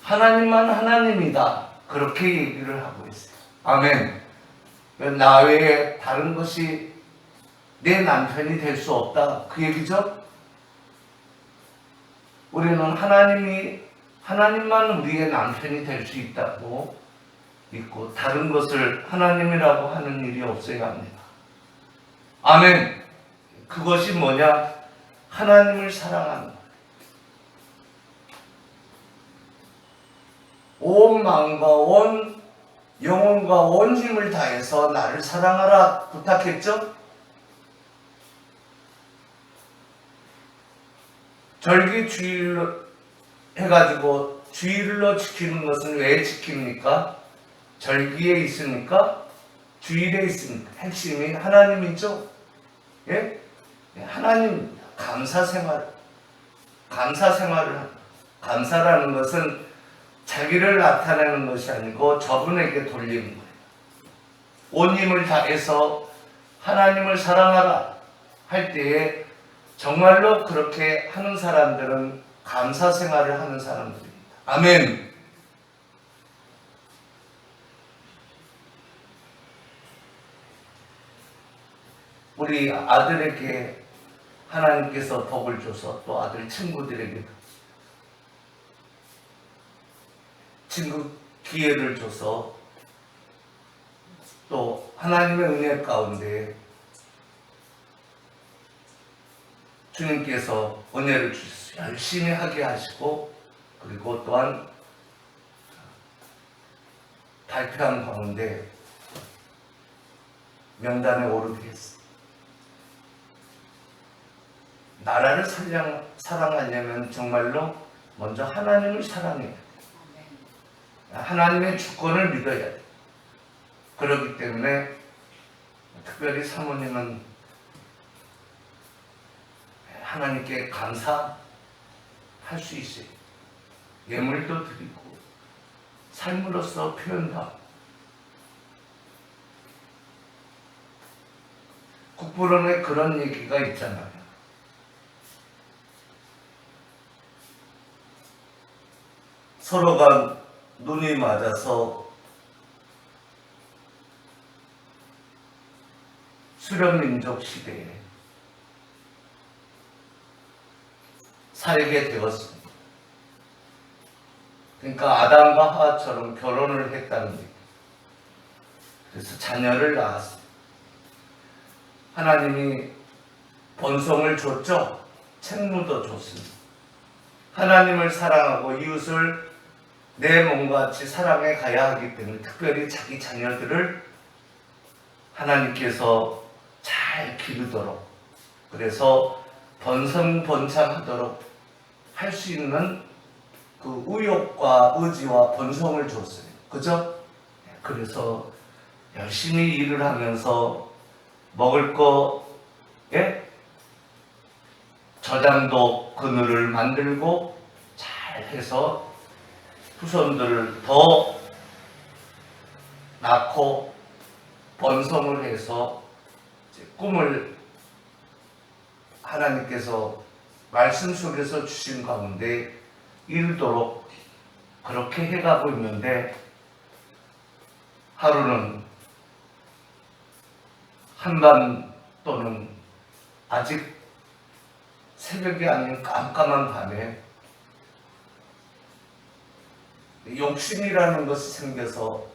하나님만 하나님이다. 그렇게 얘기를 하고 있어요. 아멘. 나 외에 다른 것이 내 남편이 될 수 없다. 그 얘기죠? 우리는 하나님만 우리의 남편이 될 수 있다고 믿고 다른 것을 하나님이라고 하는 일이 없어야 합니다. 아멘. 그것이 뭐냐? 하나님을 사랑하는 거예요. 온 마음과 온 영혼과 온 힘을 다해서 나를 사랑하라 부탁했죠? 절기 주일로 해가지고 주일로 지키는 것은 왜 지킵니까? 절기에 있습니까? 주일에 있습니까? 핵심이 하나님이죠? 예? 하나님 감사라는 것은 자기를 나타내는 것이 아니고 저분에게 돌리는 거예요. 온 힘을 다해서 하나님을 사랑하라 할 때에 정말로 그렇게 하는 사람들은 감사 생활을 하는 사람들입니다. 아멘. 우리 아들에게 하나님께서 복을 줘서 또 아들 친구들에게 친구 기회를 줘서 또 하나님의 은혜 가운데 주님께서 은혜를 주셔서 열심히 하게 하시고 그리고 또한 발표한 가운데 명단에 오르게 했습니다. 나라를 사랑하려면 정말로 먼저 하나님을 사랑해야 돼. 하나님의 주권을 믿어야 돼. 그렇기 때문에 특별히 사모님은 하나님께 감사할 수 있어요. 예물도 드리고 삶으로서 표현도 하고. 국부론에 그런 얘기가 있잖아요. 서로가 눈이 맞아서 수령민족 시대에 살게 되었습니다. 그러니까 아담과 하와처럼 결혼을 했다는 얘기. 그래서 자녀를 낳았습니다. 하나님이 번성을 줬죠. 책무도 줬습니다. 하나님을 사랑하고 이웃을 내 몸과 같이 사랑해 가야 하기 때문에 특별히 자기 자녀들을 하나님께서 잘 기르도록 그래서 번성번창하도록 할 수 있는 그 의욕과 의지와 번성을 줬어요. 그죠? 그래서 열심히 일을 하면서 먹을 거에 저장도 그늘을 만들고 잘 해서 후손들을 더 낳고 번성을 해서 꿈을 하나님께서 말씀 속에서 주신 가운데 이루도록 그렇게 해가고 있는데 하루는 한밤 또는 아직 새벽이 아닌 깜깜한 밤에 욕심이라는 것이 생겨서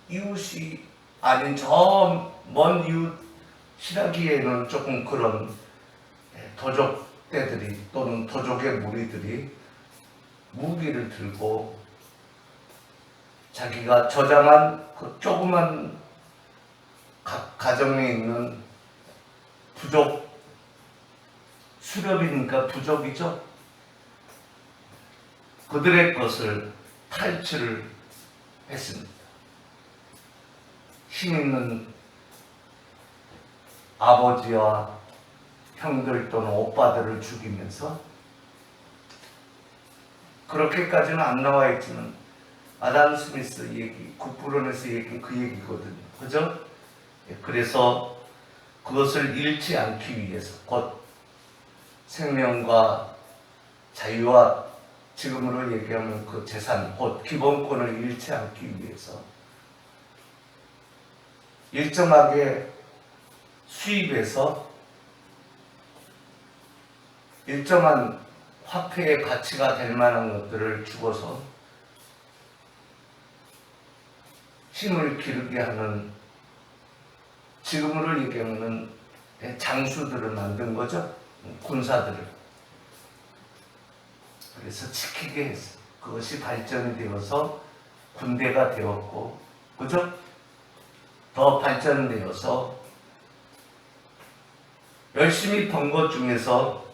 이웃이 아닌 저 먼 이웃이라기에는 조금 그런 도적대들이 또는 도적의 무리들이 무기를 들고 자기가 저장한 그 조그만 가정에 있는 부족 수렵이니까 부족이죠. 그들의 것을 탈취를 했습니다. 힘 있는 아버지와 형들 또는 오빠들을 죽이면서 그렇게까지는 안 나와 있지만 아담 스미스 얘기, 국부론에서 얘기한 그 얘기거든요. 그죠? 그래서 그것을 잃지 않기 위해서 곧 생명과 자유와 지금으로 얘기하면 그 재산, 곧 기본권을 잃지 않기 위해서 일정하게 수입해서 일정한 화폐의 가치가 될 만한 것들을 주고서 힘을 기르게 하는, 지금으로 얘기하면 장수들을 만든 거죠. 군사들을. 그래서 지키게 했어요. 그것이 발전이 되어서 군대가 되었고, 그죠? 더 발전되어서 열심히 번 것 중에서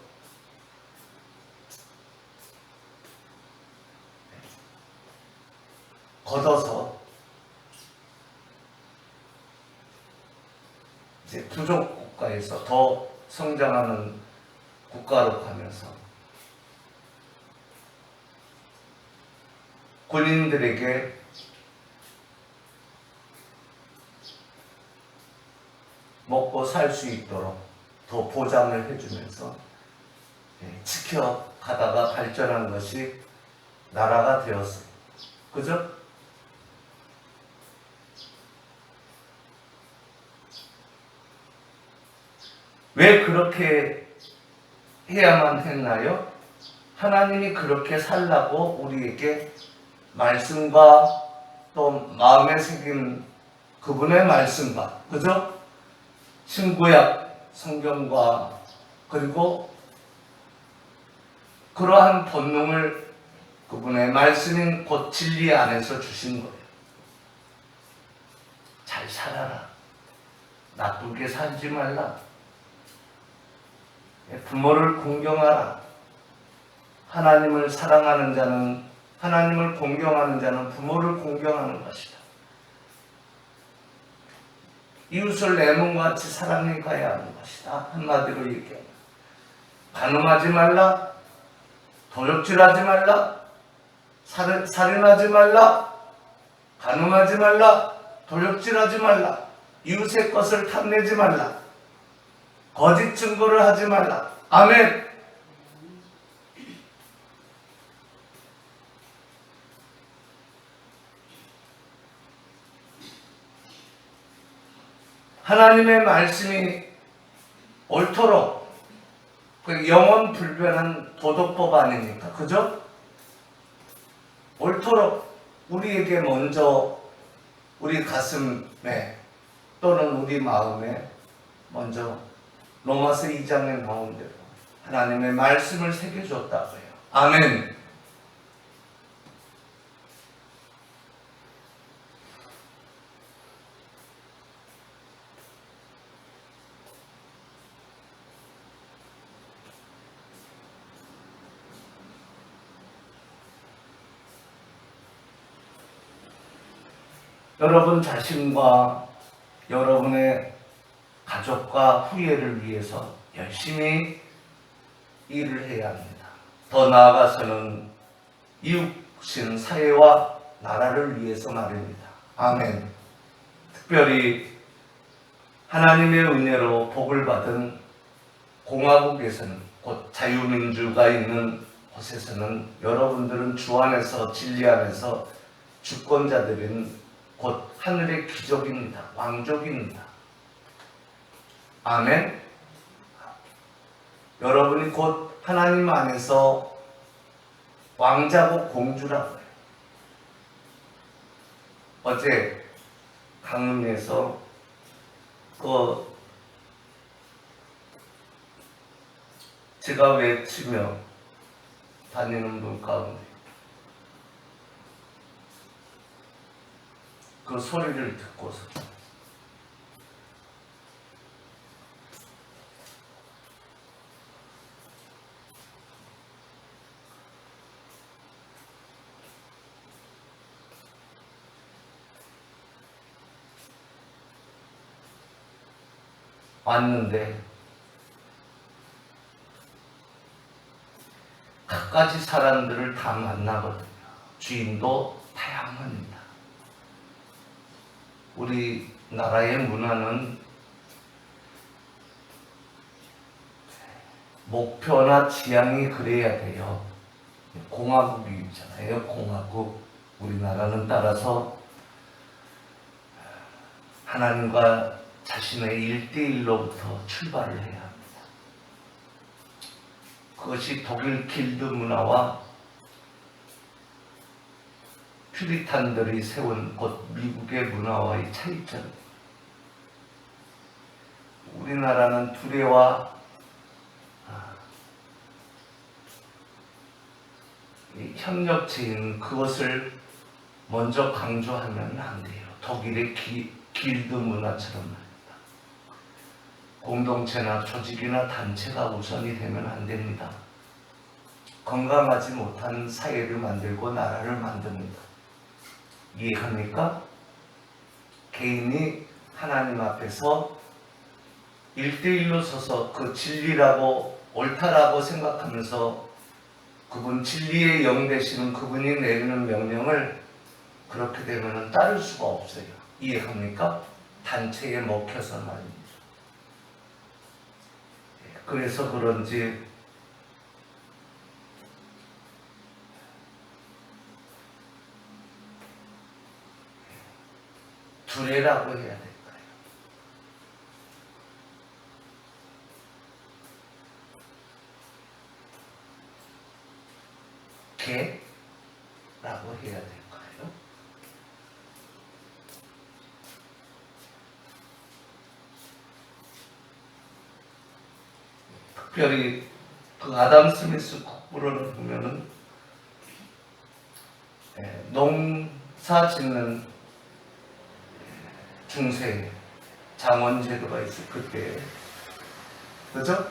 걷어서 이제 부족 국가에서 더 성장하는 국가로 가면서 군인들에게 먹고 살 수 있도록 더 보장을 해주면서 지켜가다가 발전한 것이 나라가 되었어요. 그죠? 왜 그렇게 해야만 했나요? 하나님이 그렇게 살라고 우리에게 말씀과 또 마음에 새긴 그분의 말씀과, 그죠? 신구약 성경과 그리고 그러한 본능을 그분의 말씀인 곧 진리 안에서 주신 거예요. 잘 살아라. 나쁘게 살지 말라. 부모를 공경하라. 하나님을 사랑하는 자는, 하나님을 공경하는 자는 부모를 공경하는 것이다. 이웃을 내 몸과 같이 사랑해 가야 하는 것이다. 한마디로 얘기합니다. 간음하지 말라. 도적질하지 말라. 살인하지 말라. 간음하지 말라. 도적질하지 말라. 이웃의 것을 탐내지 말라. 거짓 증거를 하지 말라. 아멘. 하나님의 말씀이 옳도록 그 영원 불변한 도덕법 아닙니까? 그죠? 옳도록 우리에게 먼저 우리 가슴에 또는 우리 마음에 먼저 로마서 2장에 나온 대로 하나님의 말씀을 새겨줬다고 해요. 아멘. 여러분 자신과 여러분의 가족과 후예를 위해서 열심히 일을 해야 합니다. 더 나아가서는 이웃신 사회와 나라를 위해서 말입니다. 아멘. 특별히 하나님의 은혜로 복을 받은 공화국에서는, 곧 자유민주가 있는 곳에서는 여러분들은 주 안에서, 진리 안에서 주권자들인 곧 하늘의 귀족입니다. 왕족입니다. 아멘. 여러분이 곧 하나님 안에서 왕자고 공주라고 해요. 어제 강릉에서 제가 외치며 다니는 분 가운데 그 소리를 듣고서 왔는데 갖가지 사람들을 다 만나거든요. 주인도 다양합니다. 우리나라의 문화는 목표나 지향이 그래야 돼요. 공화국이 있잖아요. 공화국. 우리나라는 따라서 하나님과 자신의 1대1로부터 출발을 해야 합니다. 그것이 독일 길드 문화와 퓨리탄들이 세운 곧 미국의 문화와의 차이점. 우리나라는 두레와 협력체인 그것을 먼저 강조하면 안 돼요. 독일의 길드 문화처럼 말입니다. 공동체나 조직이나 단체가 우선이 되면 안 됩니다. 건강하지 못한 사회를 만들고 나라를 만듭니다. 이해합니까? 개인이 하나님 앞에서 1대1로 서서 그 진리라고 옳다라고 생각하면서 그분 진리의 영 되시는 그분이 내리는 명령을 그렇게 되면 따를 수가 없어요. 이해합니까? 단체에 먹혀서 말입니다. 그래서 그런지 두레라고 해야 될까요? 개라고 해야 될까요? 특별히 그 아담 스미스 국부론을 보면은 농사 짓는 중세 장원 제도가 있어 그때 그죠?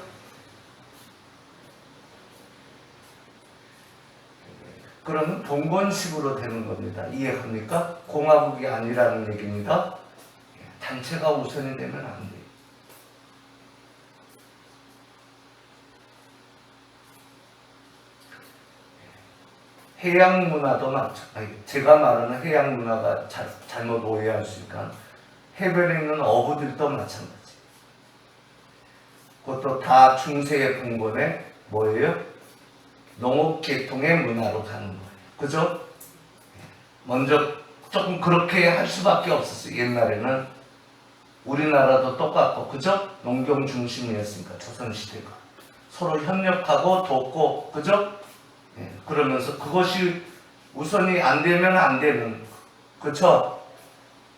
그러면 동본식으로 되는 겁니다. 이해합니까? 공화국이 아니라는 얘기입니다. 단체가 우선이 되면 안 돼요. 해양 문화도 제가 말하는 해양 문화가 잘못 오해할 수 있으니까 해변에 있는 어부들도 마찬가지. 그것도 다 중세의 봉건에 뭐예요? 농업 계통의 문화로 가는 거예요. 그죠? 먼저 조금 그렇게 할 수밖에 없었어요. 옛날에는 우리나라도 똑같고 그죠? 농경 중심이었으니까 조선시대가 서로 협력하고 돕고 그죠? 그러면서 그것이 우선이 안 되면 안 되는 그렇죠?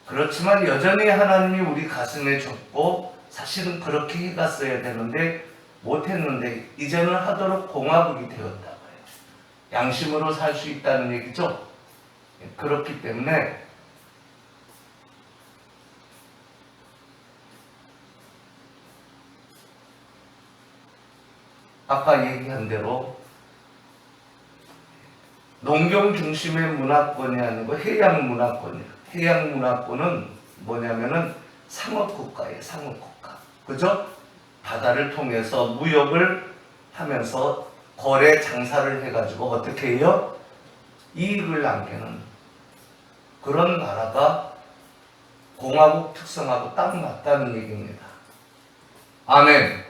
그렇지만 여전히 하나님이 우리 가슴에 줬고 사실은 그렇게 해갔어야 되는데 못했는데 이제는 하도록 공화국이 되었다고요. 양심으로 살 수 있다는 얘기죠. 그렇기 때문에 아까 얘기한 대로 농경 중심의 문화권이 아니고 해양 문화권이에요. 해양 문화권은 뭐냐면은 상업국가예요. 상업국가. 그죠? 바다를 통해서 무역을 하면서 거래 장사를 해가지고 어떻게 해요? 이익을 남기는 그런 나라가 공화국 특성하고 딱 맞다는 얘기입니다. 아멘.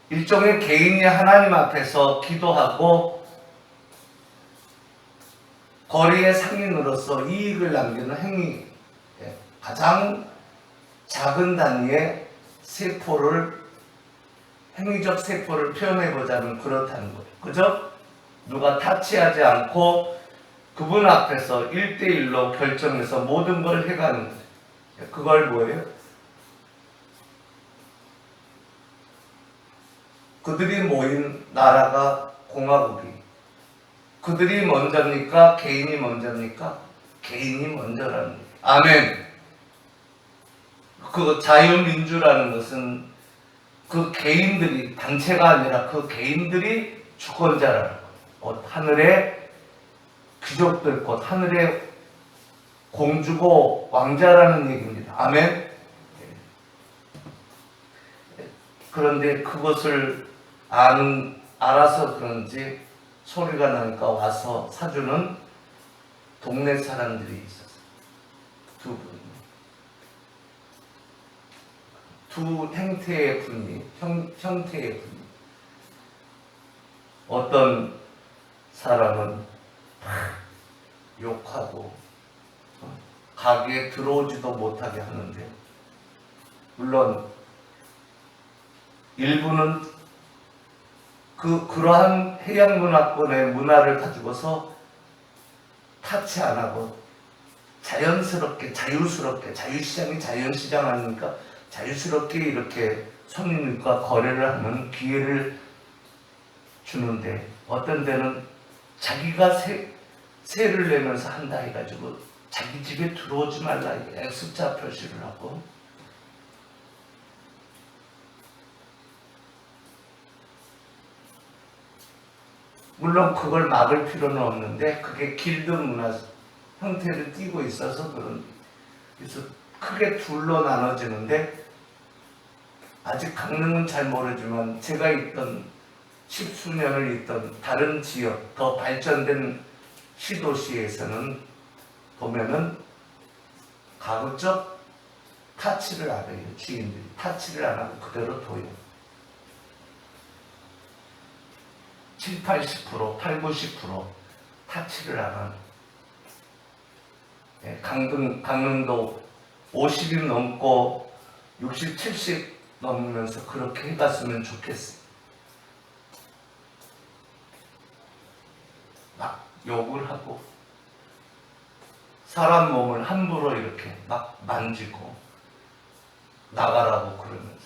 일종의 개인이 하나님 앞에서 기도하고 거리의 상인으로서 이익을 남기는 행위, 가장 작은 단위의 세포를 행위적 세포를 표현해보자면 그렇다는 거예요. 그죠? 누가 타치하지 않고 그분 앞에서 1대1로 결정해서 모든 걸 해가는 거예요. 그걸 뭐예요? 그들이 모인 나라가 공화국이 그들이 먼저입니까? 개인이 먼저입니까? 개인이 먼저라는 거예요. 아멘. 그 자유민주라는 것은 그 개인들이 단체가 아니라 그 개인들이 주권자라는 거예요. 하늘의 귀족들 곧 하늘의 공주고 왕자라는 얘기입니다. 아멘. 그런데 그것을 알아서 그런지 소리가 나니까 와서 사주는 동네 사람들이 있었어요. 두 형태의 분이, 형태의 분이. 어떤 사람은 막 욕하고 가게에 들어오지도 못하게 하는데, 물론 일부는 그러한 해양 문화권의 문화를 가지고서 타치 안 하고 자연스럽게, 자유스럽게, 자유시장이 자연시장 아닙니까? 자유스럽게 이렇게 손님과 거래를 하는 기회를 주는데, 어떤 데는 자기가 세를 내면서 한다 해가지고 자기 집에 들어오지 말라 X자 표시를 하고, 물론 그걸 막을 필요는 없는데 그게 길드 문화 형태를 띠고 있어서 그래서 크게 둘로 나눠지는데, 아직 강릉은 잘 모르지만 제가 있던 십수년을 있던 다른 지역, 더 발전된 시도시에서는 보면은 가급적 타치를 안 해요. 주인들이 타치를 안 하고 그대로 둬요. 7, 80%, 8, 90% 타치를 안 하는. 강릉도 50이 넘고 60, 70 넘으면서 그렇게 해갔으면 좋겠어요. 막 욕을 하고 사람 몸을 함부로 이렇게 막 만지고 나가라고 그러면서,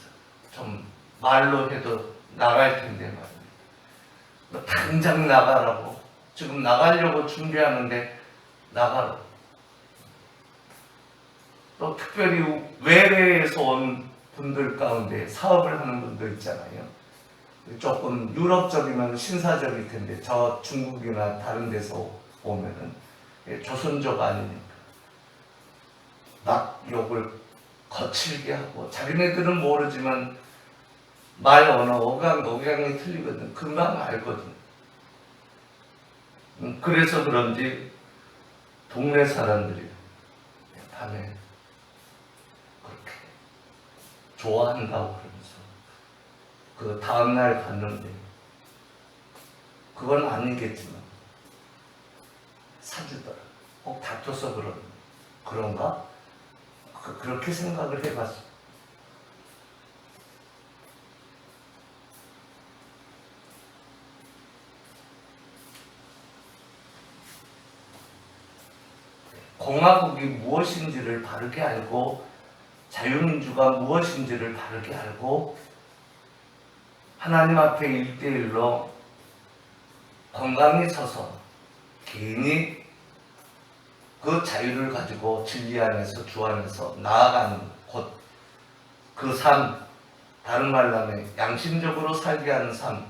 좀 말로 해도 나갈 텐데 말이야. 너 당장 나가라고. 지금 나가려고 준비하는데 나가라고. 또 특별히 외래에서 온 분들 가운데 사업을 하는 분들 있잖아요. 조금 유럽적이면 신사적일 텐데 저 중국이나 다른 데서 오면은 조선족 아니니까 막 욕을 거칠게 하고, 자기네들은 모르지만 말 언어, 억양이 틀리거든. 금방 알거든. 그래서 그런지 동네 사람들이 밤에 그렇게 좋아한다고 그러면서 그 다음날 갔는데, 그건 아니겠지만 사주더라. 꼭 다퉈서 그런가? 그렇게 생각을 해봤어. 공화국이 무엇인지를 바르게 알고, 자유민주가 무엇인지를 바르게 알고, 하나님 앞에 1대1로 건강히 서서 개인이 그 자유를 가지고 진리 안에서, 주 안에서 나아가는 곳, 그 삶, 다른 말로 하면 양심적으로 살게 하는 삶,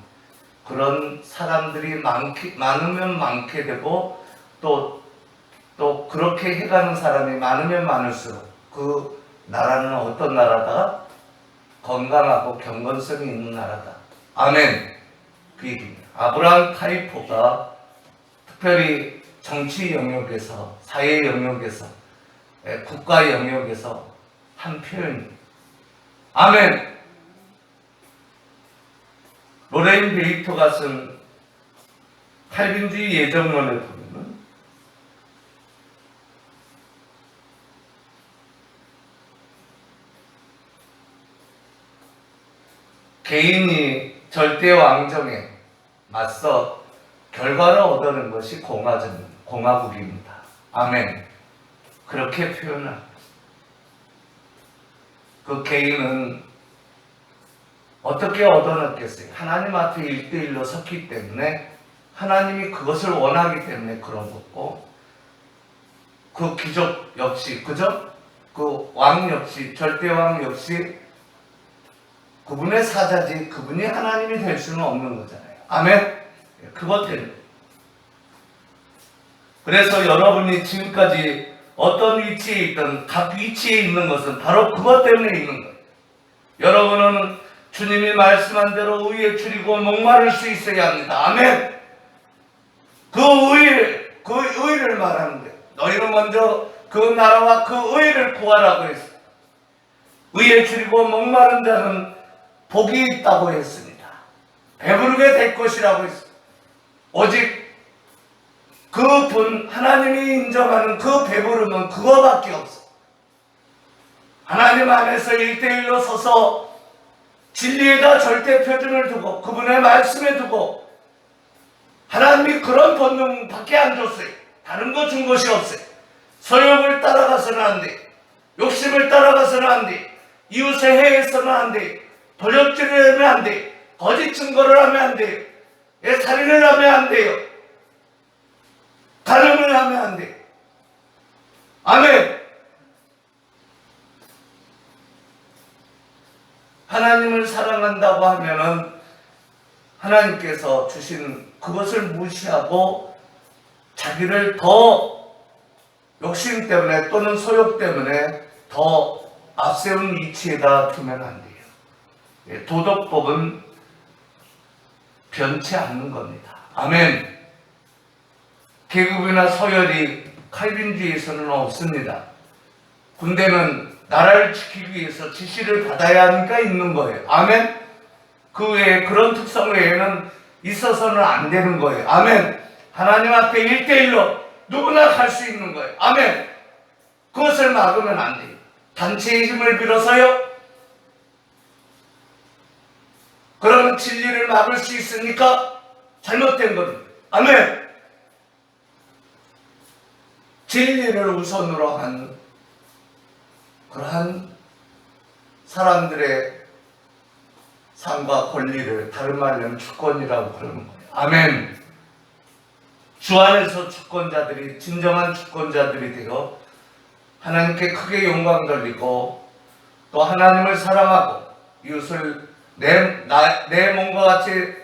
그런 사람들이 많으면 많게 되고, 또 그렇게 해가는 사람이 많으면 많을수록 그 나라는 어떤 나라다? 건강하고 경건성이 있는 나라다. 아멘. 그 얘기입니다. 아브라함 카이포가 특별히 정치 영역에서, 사회 영역에서, 국가 영역에서 한 표현입니다. 아멘. 로레인 베이토가 쓴 칼빈주의 예정론을 보면은 개인이 절대 왕정에 맞서 결과를 얻어낸 것이 공화국입니다. 아멘. 그렇게 표현합니다. 그 개인은 어떻게 얻어냈겠어요? 하나님 앞에 1대1로 섰기 때문에, 하나님이 그것을 원하기 때문에 그런 거고, 그 귀족 역시, 그죠? 그 왕 역시, 절대왕 역시 그분의 사자지 그분이 하나님이 될 수는 없는 거잖아요. 아멘? 그것 때문에. 그래서 여러분이 지금까지 어떤 위치에 있든 각 위치에 있는 것은 바로 그것 때문에 있는 거예요. 여러분은 주님이 말씀한 대로 의에 줄이고 목마를 수 있어야 합니다. 아멘. 그 의를 말하는 거예요. 너희는 먼저 그 나라와 그 의를 구하라고 했어요. 의에 줄이고 목마른 자는 복이 있다고 했습니다. 배부르게 될 것이라고 했습니다. 오직 그분 하나님이 인정하는 그 배부름은 그거밖에 없어. 하나님 안에서 1대1로 서서 진리에다 절대 표준을 두고 그분의 말씀에 두고 하나님이 그런 본능밖에 안 줬어요. 다른 거 준 것이 없어요. 소욕을 따라가서는 안 돼. 욕심을 따라가서는 안 돼. 이웃을 해해서는 안 돼. 도적질을 하면 안 돼. 거짓 증거를 하면 안 돼요. 살인을 하면 안 돼요. 가늠을 하면 안 돼. 아멘. 하나님을 사랑한다고 하면은 하나님께서 주신 그것을 무시하고 자기를 더 욕심 때문에 또는 소욕 때문에 더 앞세운 위치에다 두면 안 돼요. 도덕법은 변치 않는 겁니다. 아멘. 계급이나 서열이 칼빈주의에서는 없습니다. 군대는 나라를 지키기 위해서 지시를 받아야 하니까 있는 거예요. 아멘. 그 외에 그런 특성 외에는 있어서는 안 되는 거예요. 아멘. 하나님 앞에 1대1로 누구나 갈 수 있는 거예요. 아멘. 그것을 막으면 안 돼요. 단체의 힘을 빌어서요. 그런 진리를 막을 수 있으니까 잘못된 겁니다. 아멘. 진리를 우선으로 한 그러한 사람들의 삶과 권리를 다른 말로 주권이라고 그러는 거예요. 아멘. 주 안에서 주권자들이 진정한 주권자들이 되어 하나님께 크게 영광 돌리고 또 하나님을 사랑하고 이웃을 내 몸과 같이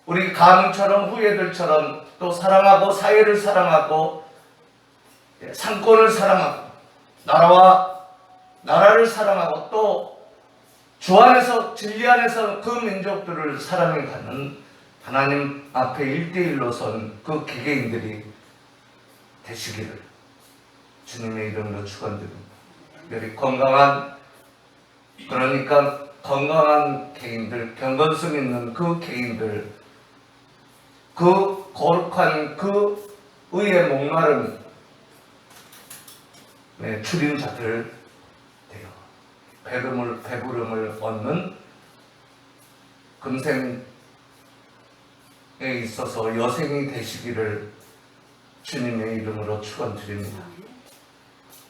우리 가문처럼 후예들처럼 또 사랑하고 사회를 사랑하고 상권을 사랑하고 나라를 사랑하고 또 주 안에서 진리 안에서 그 민족들을 사랑해가는 하나님 앞에 1대1로 선 그 개개인들이 되시기를 주님의 이름으로 축원드립니다. 여기 건강한 개인들, 경건성 있는 그 개인들, 그 거룩한 그 의에 목마른 출인자들 되어 배부름을 얻는 금생에 있어서 여생이 되시기를 주님의 이름으로 축원드립니다.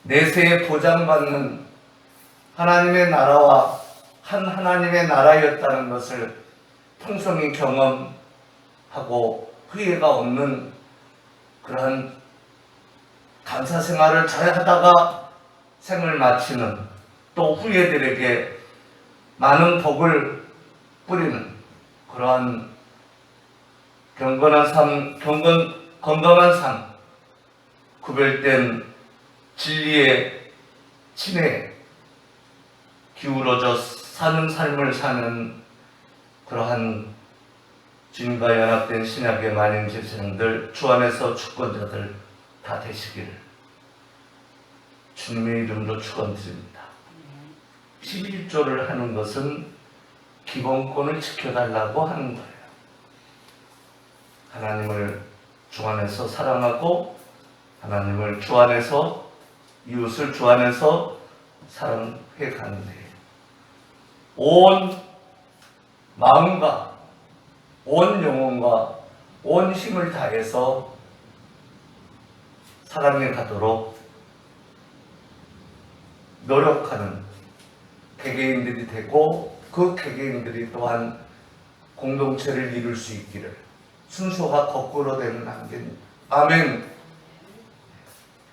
내세에 보장받는 하나님의 나라와 한 하나님의 나라였다는 것을 통성히 경험하고 후회가 없는 그러한 감사 생활을 잘 하다가 생을 마치는 또 후예들에게 많은 복을 뿌리는 그러한 건강한 삶, 구별된 진리의 친에 기울어져 사는 삶을 사는 그러한 주님과 연합된 신약의 만인 제사장들, 주 안에서 주권자들 다 되시기를 주님의 이름으로 축원드립니다. 11조를 하는 것은 기본권을 지켜달라고 하는 거예요. 하나님을 주 안에서 사랑하고 하나님을 주 안에서 이웃을 주 안에서 사랑해 가는데 온 마음과 온 영혼과 온 힘을 다해서 사랑해 가도록 노력하는 개개인들이 되고 그 개개인들이 또한 공동체를 이룰 수 있기를 순서가 거꾸로 되면 안 됩니다. 아멘.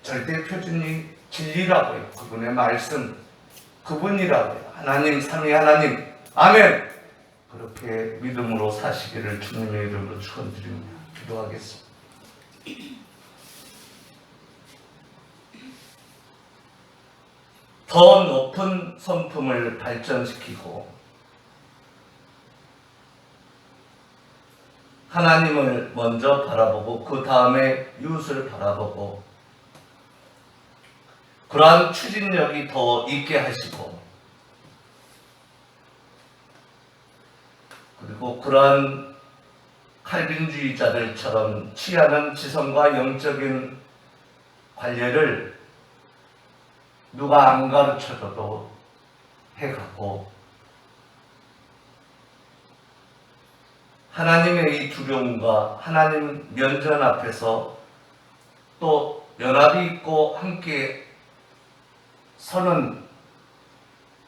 절대 표준이 진리라고요. 그분의 말씀, 그분이라고요. 하나님, 삼위 하나님. 아멘. 그렇게 믿음으로 사시기를 주님의 이름으로 축원드립니다. 기도하겠습니다. 더 높은 성품을 발전시키고 하나님을 먼저 바라보고 그 다음에 이웃을 바라보고 그러한 추진력이 더 있게 하시고 그리고 그러한 칼빈주의자들처럼 취하는 지성과 영적인 관례를 누가 안 가르쳐줘도 해갖고 하나님의 이 두려움과 하나님 면전 앞에서 또 연합이 있고 함께 서는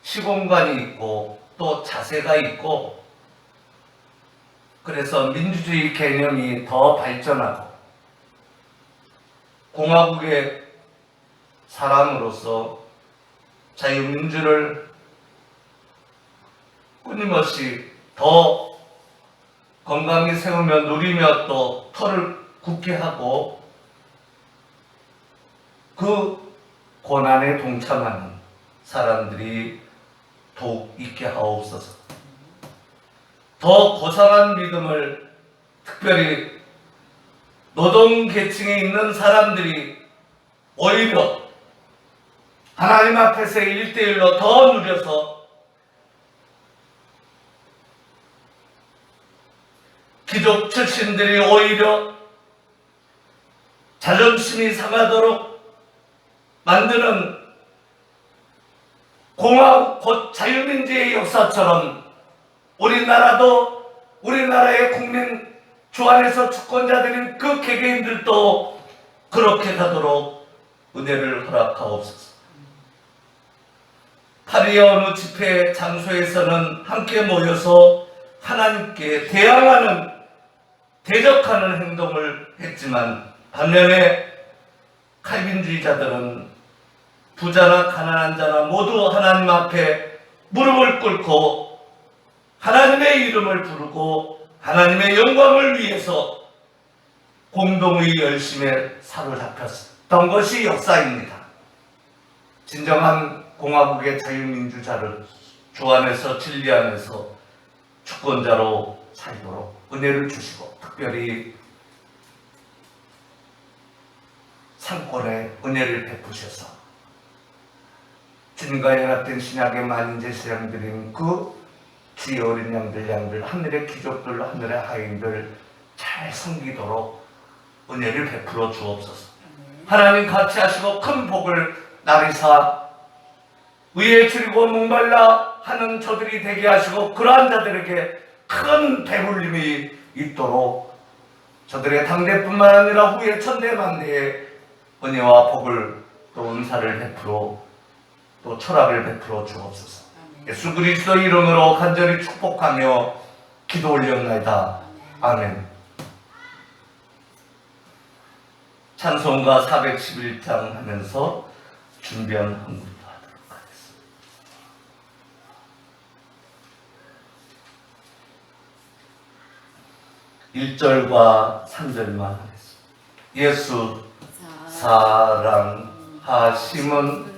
시공간이 있고 또 자세가 있고, 그래서 민주주의 개념이 더 발전하고 공화국의 사람으로서 자유민주를 끊임없이 더 건강히 세우며 누리며 또 터를 굳게 하고 그 고난에 동참하는 사람들이 더욱 있게 하옵소서. 더 고상한 믿음을, 특별히 노동계층에 있는 사람들이 오히려 하나님 앞에서 1대1로 더 누려서 기독 출신들이 오히려 자존심이 상하도록 만드는 공화국 곧 자유민주의 역사처럼 우리나라도 우리나라의 국민 주 안에서 주권자들인 그 개개인들도 그렇게 가도록 은혜를 허락하옵소서. 파리의 어느 집회 장소에서는 함께 모여서 하나님께 대항하는, 대적하는 행동을 했지만 반면에 칼빈주의자들은 부자나 가난한 자나 모두 하나님 앞에 무릎을 꿇고 하나님의 이름을 부르고 하나님의 영광을 위해서 공동의 열심에 사로잡혔던 것이 역사입니다. 진정한 공화국의 자유민주자를 주 안에서 진리 안에서 주권자로 살도록 은혜를 주시고, 특별히 상권에 은혜를 베푸셔서 주님과 연합된 신약의 만인제 제사장들인 그 주의 어린 양들 하늘의 귀족들, 하늘의 하인들 잘 섬기도록 은혜를 베풀어 주옵소서. 하나님 같이 하시고 큰 복을 나리사 의에 줄이고 목말라 하는 저들이 되게 하시고, 그러한 자들에게 큰 배불림이 있도록 저들의 당대뿐만 아니라 후에 천대만대의 은혜와 복을 또 은사를 베풀어 또 철학을 베풀어 주옵소서. 예수 그리스도 이름으로 간절히 축복하며 기도 올렸나이다. 아멘. 찬송가 411장 하면서 준비한 한국도 하도록 하겠습니다. 1절과 3절만 하겠습니다. 예수 사랑하심은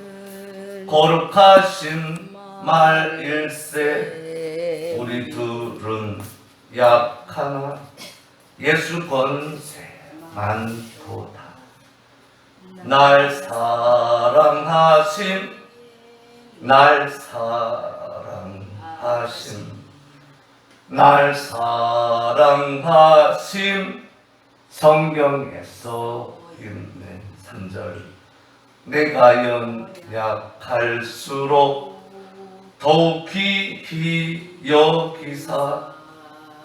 거룩하신 말일세, 우리들은 약하나 예수 권세 많도다. 날 사랑하심, 날 사랑하심, 날 사랑하심, 성경에 써 있는 3절. 내가 연약할수록 더욱 깊이 여기사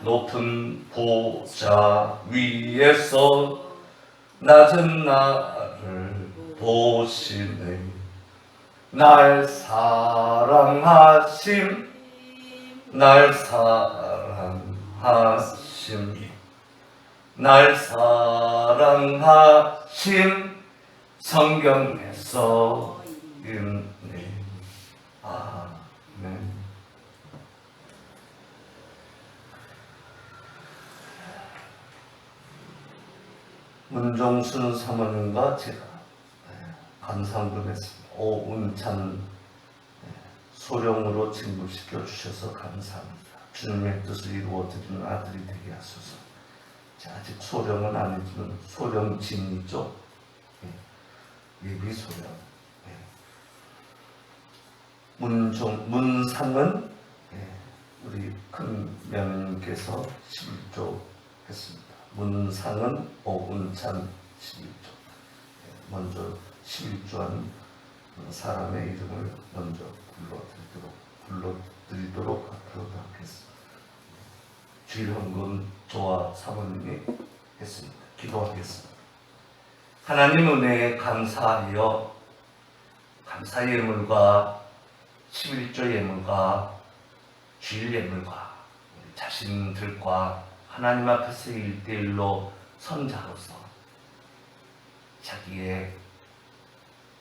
높은 보좌 위에서 낮은 나를 보시네. 날 사랑하심, 날 사랑하심, 날 사랑하심, 성경에 써 있네. 아멘. 문종순 사모님과 제가 감상금했습니다. 오운찬 소령으로 진급시켜 주셔서 감사합니다. 주님의 뜻을 이루어드리는 아들이 되게 하소서. 아직 소령은 아니지만 소령진이죠. 예비 소령. 문상은 우리 큰 며느님께서 11조 했습니다. 문상은 오은찬 11조. 먼저 11조한 사람의 이름을 먼저 불러드리도록 하도록 하겠습니다. 주일헌금 조아 사모님이 했습니다. 기도하겠습니다. 하나님 은혜에 감사하여 감사 예물과 11조 예물과 주일 예물과 우리 자신들과 하나님 앞에서 1대1로 선자로서 자기의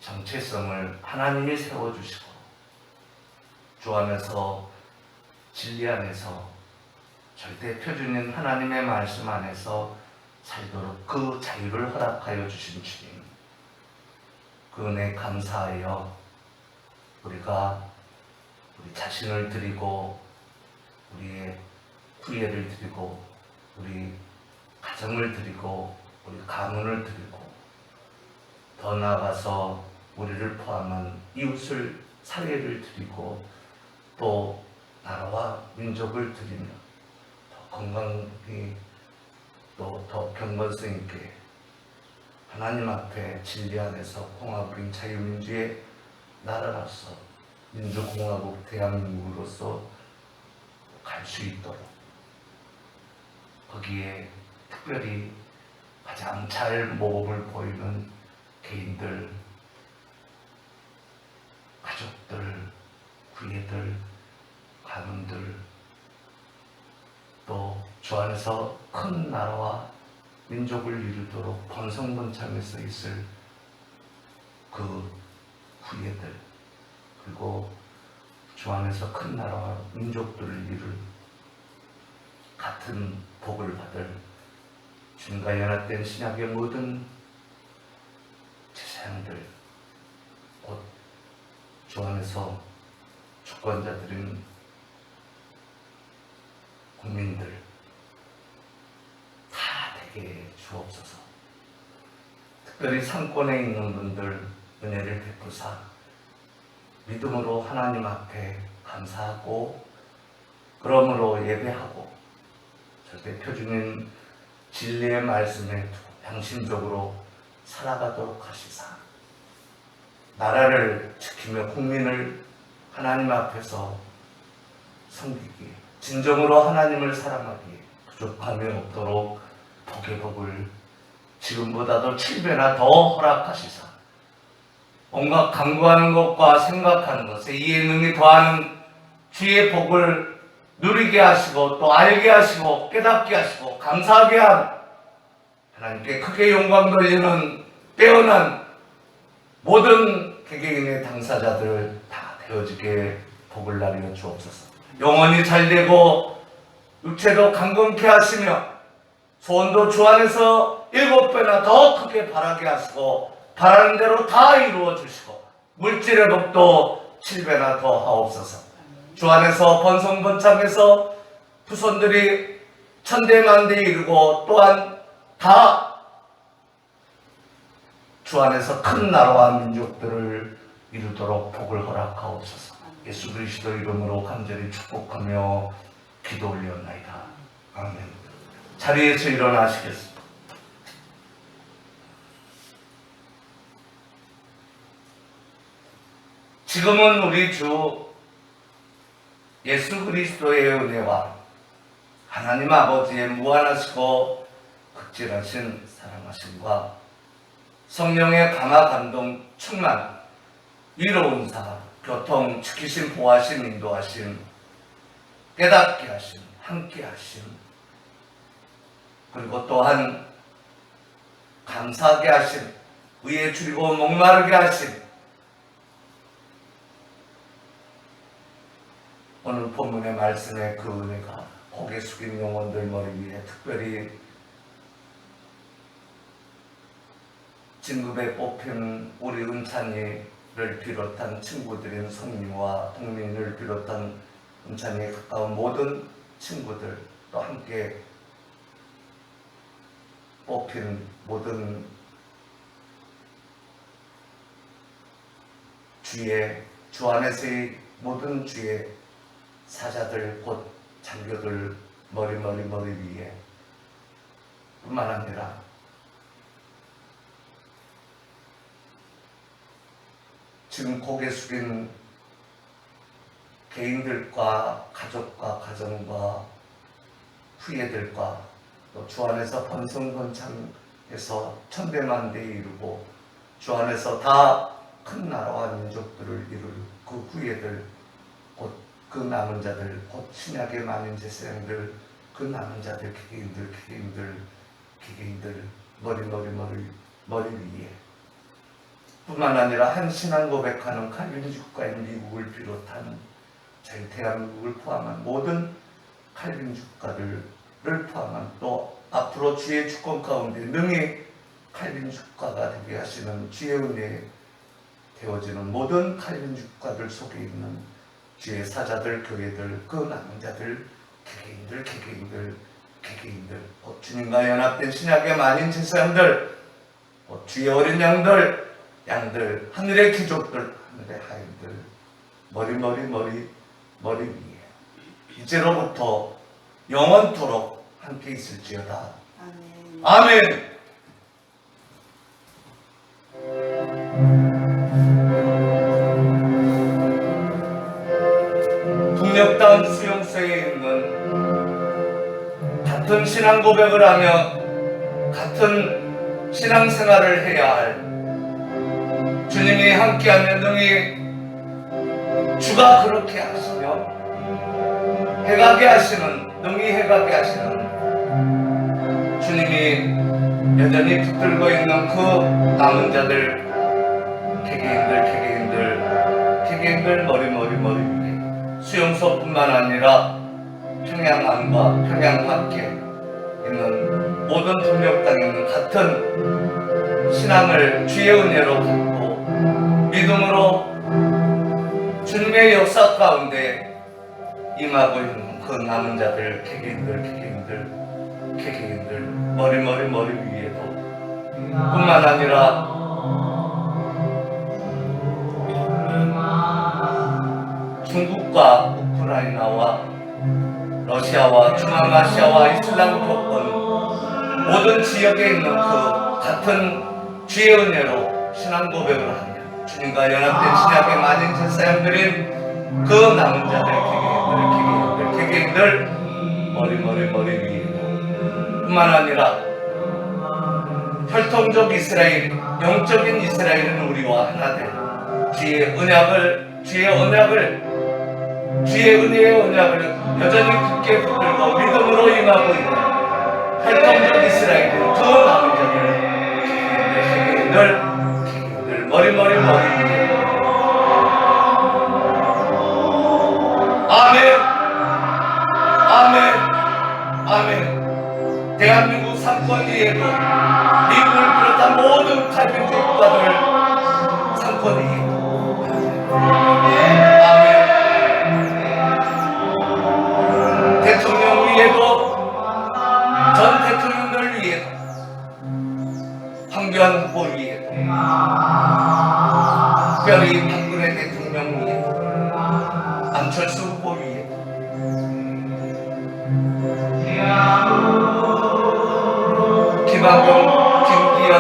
정체성을 하나님이 세워주시고 주 안에서 진리 안에서 절대 표준인 하나님의 말씀 안에서 살도록 그 자유를 허락하여 주신 주님, 그 은혜 감사하여 우리가 우리 자신을 드리고 우리의 후예를 드리고 우리 가정을 드리고 우리 가문을 드리고 더 나아가서 우리를 포함한 이웃을 사회를 드리고 또 나라와 민족을 드리며 더 건강히 또 더 경건성 있게 하나님 앞에 진리 안에서 공화국인 자유민주의 나라로서 민주공화국 대한민국으로서 갈 수 있도록 거기에 특별히 가장 잘 모범을 보이는 개인들, 가족들, 후예들, 가문들 또 주 안에서 큰 나라와 민족을 이루도록 번성번창에서 있을 그 후예들 그리고 주 안에서 큰 나라와 민족들을 이룰 같은 복을 받을 주님과 연합된 신약의 모든 제사장들 곧 주 안에서 주권자들인 국민들 다 되게 주옵소서. 특별히 상권에 있는 분들 은혜를 베푸사 믿음으로 하나님 앞에 감사하고 그러므로 예배하고 절대 표준인 진리의 말씀에 양심적으로 살아가도록 하시사 나라를 지키며 국민을 하나님 앞에서 섬기기에 진정으로 하나님을 사랑하기에 부족함이 없도록 복의 복을 지금보다도 7배나 더 허락하시사 온갖 간구하는 것과 생각하는 것에 이에 능히 더하는 주의 복을 누리게 하시고 또 알게 하시고 깨닫게 하시고 감사하게 한 하나님께 크게 영광 돌리는 빼어난 모든 개개인의 당사자들 다 되어지게 복을 나누어 주옵소서. 영혼이 잘되고 육체도 강건케 하시며 소원도 주 안에서 7배나 더 크게 바라게 하시고 바라는 대로 다 이루어 주시고 물질의 복도 7배나 더 하옵소서. 주 안에서 번성번창해서 후손들이 천대만대 이루고 또한 다 주 안에서 큰 나라와 민족들을 이루도록 복을 허락하옵소서. 예수 그리스도 이름으로 간절히 축복하며 기도 올려옵나이다. 아멘. 자리에서 일어나시겠습니다. 지금은 우리 주 예수 그리스도의 은혜와 하나님 아버지의 무한하시고 극진하신 사랑하심과 성령의 강화 감동 충만 위로운 사 교통 지키심 보호하심 인도하심 깨닫게 하심 함께 하심 그리고 또한 감사하게 하심 의에 줄이고 목마르게 하심 오늘 본문의 말씀에 그 은혜가 고개 숙인 영혼들 머리 위에 특별히 진급에 뽑힌 우리 은찬이를 비롯한 친구들인 성민과 동민을 비롯한 은찬이에 가까운 모든 친구들 또 함께 뽑힌 모든 주의 주 안에서의 모든 주의 사자들 곧 장교들 머리 위에 뿐만 아니라 지금 고개 숙인 개인들과 가족과 가정과 후예들과 또 주 안에서 번성번창해서 천대만대에 이루고 주 안에서 다 큰 나라와 민족들을 이룰 그 후예들, 곧 그 남은 자들, 곧 신약의 만인 제사장들, 그 남은 자들, 개개인들 머리 위에 뿐만 아니라 한 신앙 고백하는 칼빈 국가인 미국을 비롯한 저희 대한민국을 포함한 모든 칼빈 국가들을 포함한 또 앞으로 주의 주권 가운데 능히 칼빈 국가가 되게 하시는 주의 은혜에 되어지는 모든 칼빈 국가들 속에 있는 주의 사자들, 교회들, 그 남은 자들, 개개인들, 주님과 연합된 신약의 만인 제사장들, 주의 어린 양들, 하늘의 귀족들, 하늘의 하인들, 머리 위에 이제로부터 영원토록 함께 있을지어다. 아멘. 북녘다운 수용소에 있는 같은 신앙 고백을 하며 같은 신앙생활을 해야 할 주님이 함께하면 능히 주가 그렇게 하시며 해가게 하시는, 능히 해가게 하시는 주님이 여전히 붙들고 있는 그 남은 자들, 개개인들 머리 위에 수용소뿐만 아니라 평양안과 평양 밖에 있는 모든 북녘땅에 있는 같은 신앙을 주의 은혜로 갖고 믿음으로 주님의 역사 가운데 임하고 있는 그 남은 자들, 개개인들 머리 위에도 뿐만 아니라 중국과 우크라이나와 러시아와 중앙아시아와 이슬람교권 모든 지역에 있는 그 같은 주의 은혜로 신앙 고백을 하며 주님과 연합된 신약의 만인 제사장들인 그 남은 자들, 개개인들 머리 위에 뿐만 아니라 혈통적 이스라엘, 영적인 이스라엘은 우리와 하나 된 주의 은혜의 언약을 여전히 굳게 붙들고 믿음으로 임하고 있는 혈통적 이스라엘 그 남은 자들, 개개인들 머리 위에 아멘. 대한민국 상권 위에도 미국을 비롯한 모든 칼빈 국가들 상권 위에도 대통령 위에도 전 대통령들 위에도 황교안 후보 위에도 특별히 박근혜 대통령 위에도 안철수 후보 위에도 김학용, 김기현,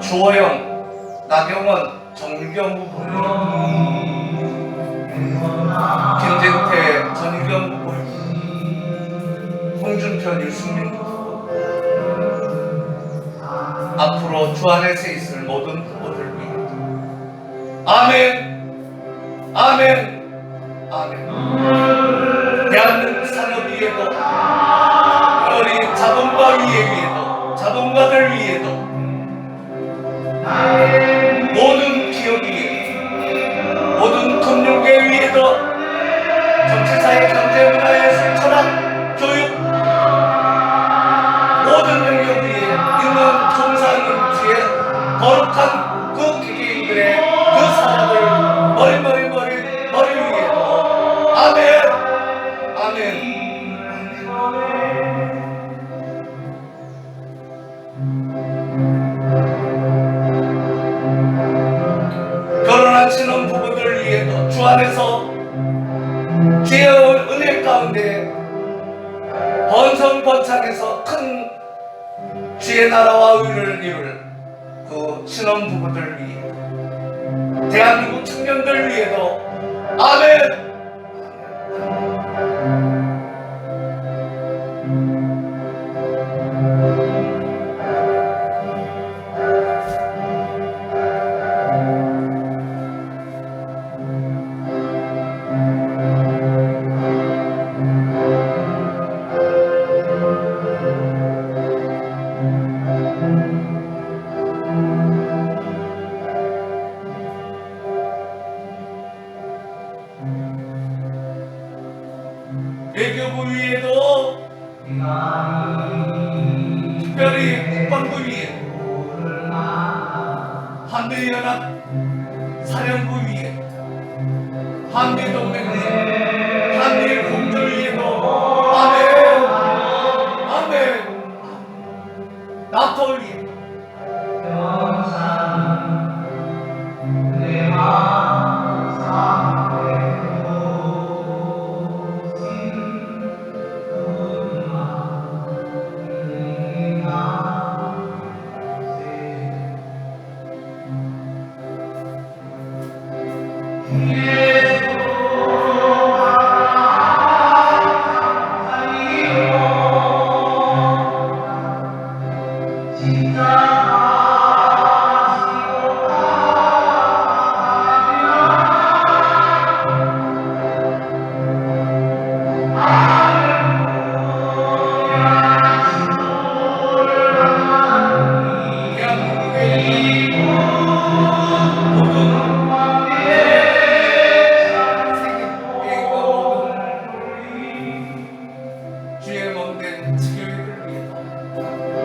주호영, 나경원, 정유경 후보 김진태, 전유경 후보 홍준표, 유승민 후보 앞으로 주 안에서 있을 모든 후보들 위해 아멘. 대한민국 산업 위에도 우리 자본가들 위에도 모든 기업 위에도 모든 금융계 위에도 정치사회, 경제문화예술, 철학, 교육 모든 영역 위에 있는 종사하는 주의 거룩한 그 개개인들의 그 사람을 머리 모든 번창에서 큰 주의 나라와 의를 이룰 그 신혼부부들 위해 대한민국 청년들 위해도 아멘. 외교부 위에도 특별히 국방부 위에 한미연합 사령부 위에 한미동맹 위에 한미일 공조를 위에도 아멘 아멘 나토 위에 주의 몸된 지교회를 위해서